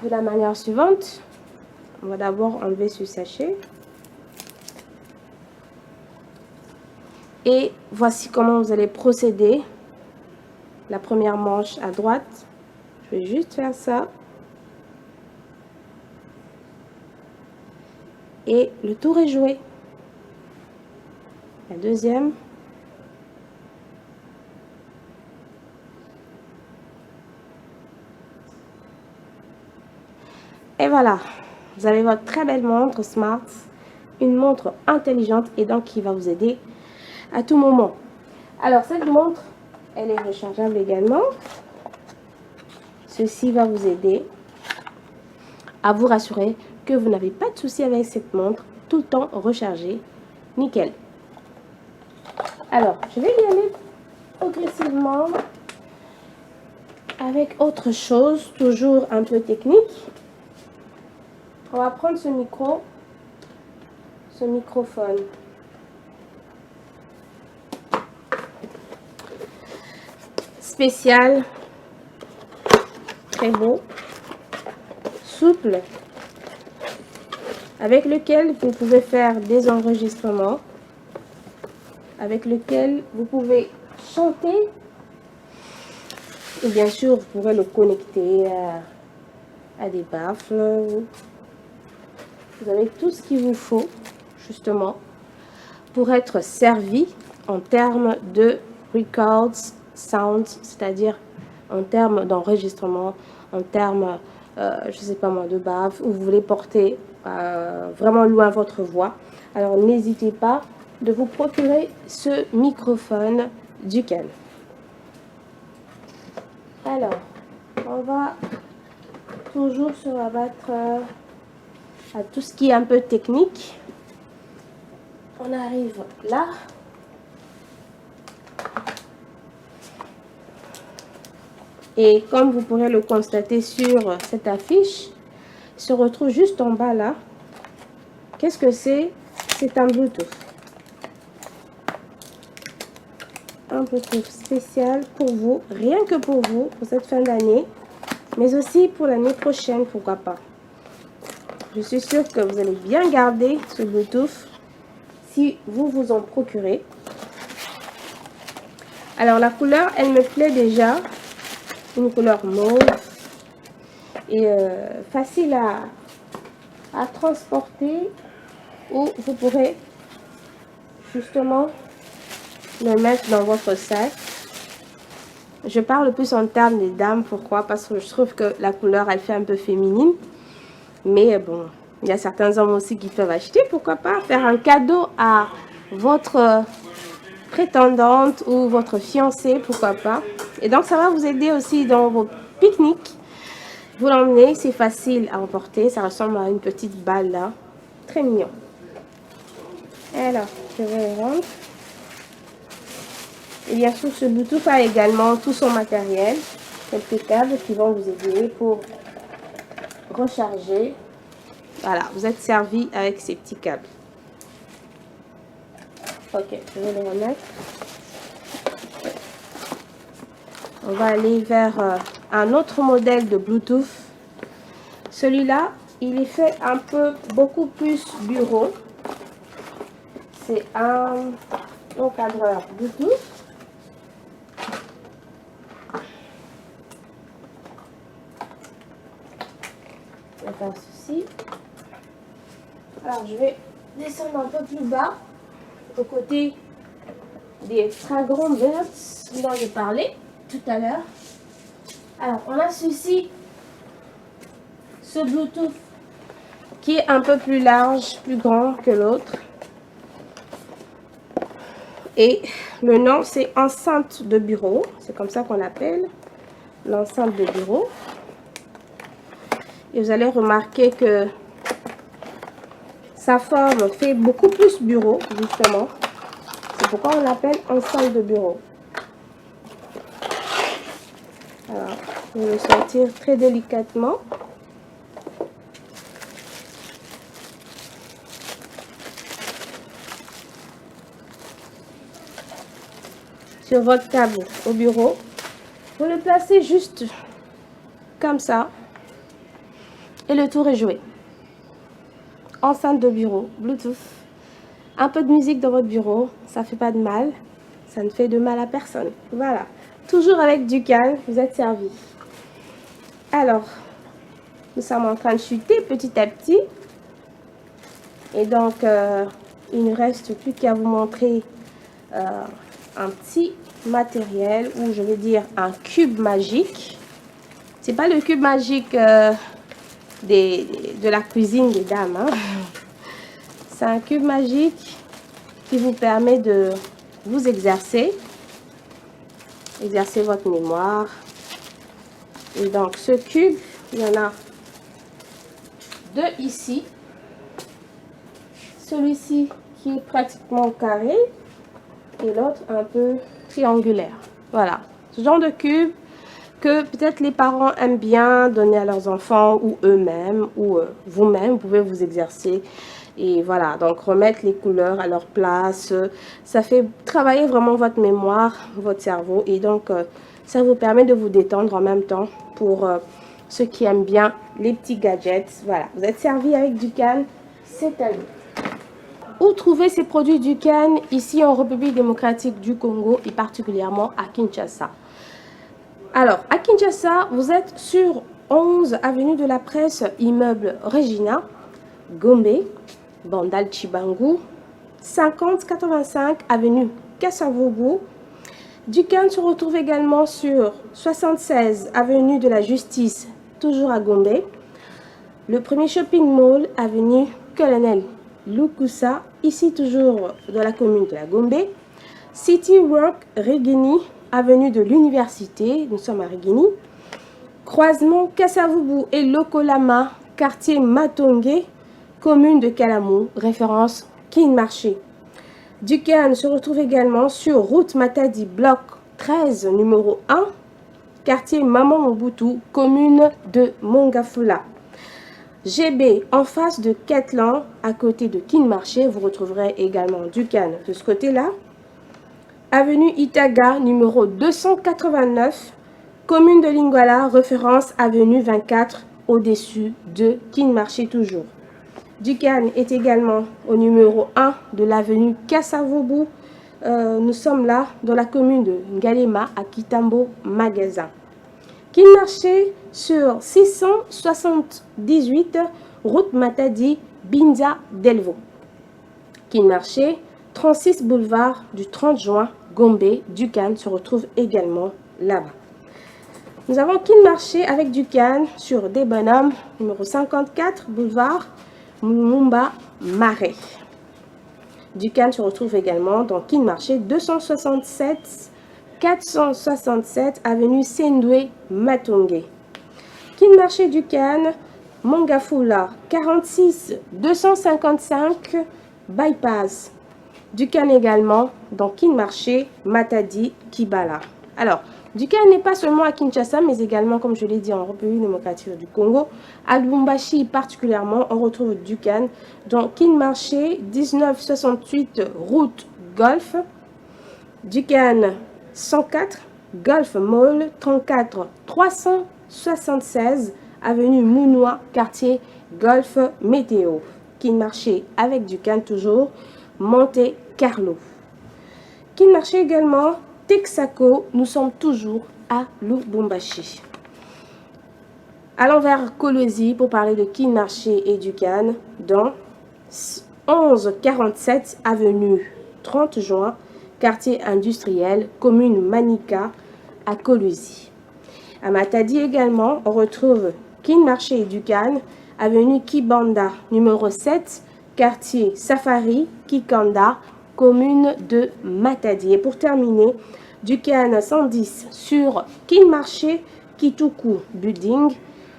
de la manière suivante. On va d'abord enlever ce sachet. Et voici comment vous allez procéder. La première manche à droite. Je vais juste faire ça. Et le tour est joué. La deuxième. Et voilà. Vous avez votre très belle montre smart. Une montre intelligente et donc qui va vous aider à tout moment. Alors cette montre, elle est rechargeable également. Ceci va vous aider à vous rassurer que vous n'avez pas de souci avec cette montre, tout le temps rechargée, nickel. Alors, je vais y aller progressivement avec autre chose, toujours un peu technique. On va prendre ce microphone. Spécial, très beau, souple, avec lequel vous pouvez faire des enregistrements, avec lequel vous pouvez chanter, et bien sûr vous pourrez le connecter à des baffles. Vous avez tout ce qu'il vous faut justement pour être servi en termes de records sound, c'est-à-dire en termes d'enregistrement, en termes, je sais pas moi, de baffles, où vous voulez porter vraiment loin votre voix. Alors n'hésitez pas de vous procurer ce microphone Ducal. Alors, on va toujours se rabattre à tout ce qui est un peu technique. On arrive là. Et comme vous pourrez le constater sur cette affiche, il se retrouve juste en bas là. Qu'est-ce que c'est? C'est un Bluetooth. Un Bluetooth spécial pour vous, rien que pour vous, pour cette fin d'année, mais aussi pour l'année prochaine, pourquoi pas. Je suis sûre que vous allez bien garder ce Bluetooth si vous vous en procurez. Alors la couleur, elle me plaît déjà. Une couleur mauve et facile à transporter, ou vous pourrez justement le mettre dans votre sac. Je parle plus en termes des dames. Pourquoi? Parce que je trouve que la couleur, elle fait un peu féminine. Mais bon, il y a certains hommes aussi qui peuvent acheter. Pourquoi pas faire un cadeau à votre prétendante ou votre fiancé, pourquoi pas. Et donc ça va vous aider aussi dans vos pique-niques. Vous l'emmenez, c'est facile à emporter. Ça ressemble à une petite balle là. Très mignon. Alors, je vais le rendre. Et bien sûr, ce Bluetooth a également tout son matériel. Quelques câbles qui vont vous aider pour recharger. Voilà, vous êtes servi avec ces petits câbles. Ok, je vais le remettre. On va aller vers un autre modèle de Bluetooth. Celui-là, il est fait un peu beaucoup plus bureau. C'est un encadreur Bluetooth. Il n'y a pas de souci. Alors, je vais descendre un peu plus bas, au côté des extra grands verts dont j'ai parlé tout à l'heure. Alors, on a ceci, ce Bluetooth qui est un peu plus large, plus grand que l'autre. Et le nom, c'est enceinte de bureau. C'est comme ça qu'on l'appelle, l'enceinte de bureau. Et vous allez remarquer que sa forme fait beaucoup plus bureau, justement. C'est pourquoi on l'appelle enceinte de bureau. Alors, je vais le sortir très délicatement. Sur votre table au bureau, vous le placez juste comme ça et le tour est joué. Enceinte de bureau, Bluetooth, un peu de musique dans votre bureau, ça fait pas de mal, ça ne fait de mal à personne. Voilà, toujours avec du calme, vous êtes servi. Alors, nous sommes en train de chuter petit à petit et donc il ne reste plus qu'à vous montrer un petit matériel, ou je vais dire un cube magique. C'est pas le cube magique de la cuisine des dames, hein. C'est un cube magique qui vous permet de vous exercer votre mémoire. Et donc ce cube, il y en a deux ici, celui-ci qui est pratiquement carré et l'autre un peu triangulaire. Voilà, ce genre de cube que peut-être les parents aiment bien donner à leurs enfants, ou eux-mêmes, ou vous-même, vous pouvez vous exercer. Et voilà, donc remettre les couleurs à leur place, ça fait travailler vraiment votre mémoire, votre cerveau, et donc ça vous permet de vous détendre en même temps pour ceux qui aiment bien les petits gadgets. Voilà, vous êtes servi avec Dukan cette année. Où trouver ces produits Dukan? Ici en République démocratique du Congo et particulièrement à Kinshasa. Alors, à Kinshasa, vous êtes sur 11 avenue de la Presse, immeuble Regina, Gombe, Bandal Chibangu, 5085 avenue Kassavubu. Dukan se retrouve également sur 76 avenue de la Justice, toujours à Gombe. Le premier shopping mall, avenue Colonel Lukusa, ici toujours dans la commune de la Gombe. City Work Regini, avenue de l'Université, nous sommes à Regini. Croisement Kassavubu et Lokolama, quartier Matonge, commune de Kalamou, référence Kin Marché. Dukan se retrouve également sur route Matadi, bloc 13, numéro 1, quartier Maman Mobutu, commune de Mongafula. GB, en face de Ketlan, à côté de Kin Marché, vous retrouverez également Dukan de ce côté-là. Avenue Itaga, numéro 289, commune de Lingwala, référence avenue 24, au-dessus de Kin Marché toujours. Dukan est également au numéro 1 de l'avenue Kassavobu. Nous sommes là dans la commune de Ngalema, à Kitambo, Magasin. Kin Marché sur 678, route Matadi, Binza, Delvaux. Kin Marché, 36 boulevard du 30 juin, Gombe, Dukan se retrouve également là-bas. Nous avons Kin Marché avec Dukan sur des bonhommes, numéro 54, boulevard Mumba, Marais. Dukan se retrouve également dans Kin Marché 467 avenue Sendwe, Matongé. Kin Marché Dukan, Mongafula 46 255 bypass. Dukan également dans Kin Marché, Matadi, Kibala. Alors, Dukan n'est pas seulement à Kinshasa, mais également, comme je l'ai dit, en République démocratique du Congo. À Lubumbashi particulièrement, on retrouve Dukan dans Kin Marché 1968 route Golf. Dukan 104 Golf Mall 34 376 avenue Mounois, quartier Golf Météo. Kin Marché avec Dukan toujours, Monte Carlo. Kin Marché également, Texaco, nous sommes toujours à Lubumbashi. Allons vers Kolwezi pour parler de Kin Marché et Dukan dans 1147 avenue 30 juin, quartier industriel, commune Manika à Kolwezi. À Matadi également, on retrouve Kin Marché et Dukan, avenue Kibanda, numéro 7, quartier Safari, Kikanda, commune de Matadi. Et pour terminer, Dukan 110 sur Kin Marché, Kituku Building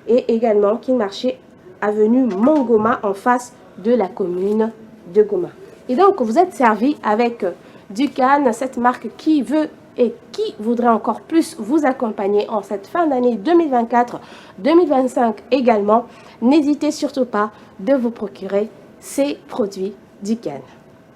et également Kin Marché, avenue Mongoma en face de la commune de Goma. Et donc vous êtes servi avec Dukan, cette marque qui veut et qui voudrait encore plus vous accompagner en cette fin d'année 2024-2025 également. N'hésitez surtout pas de vous procurer ces produits Dukan.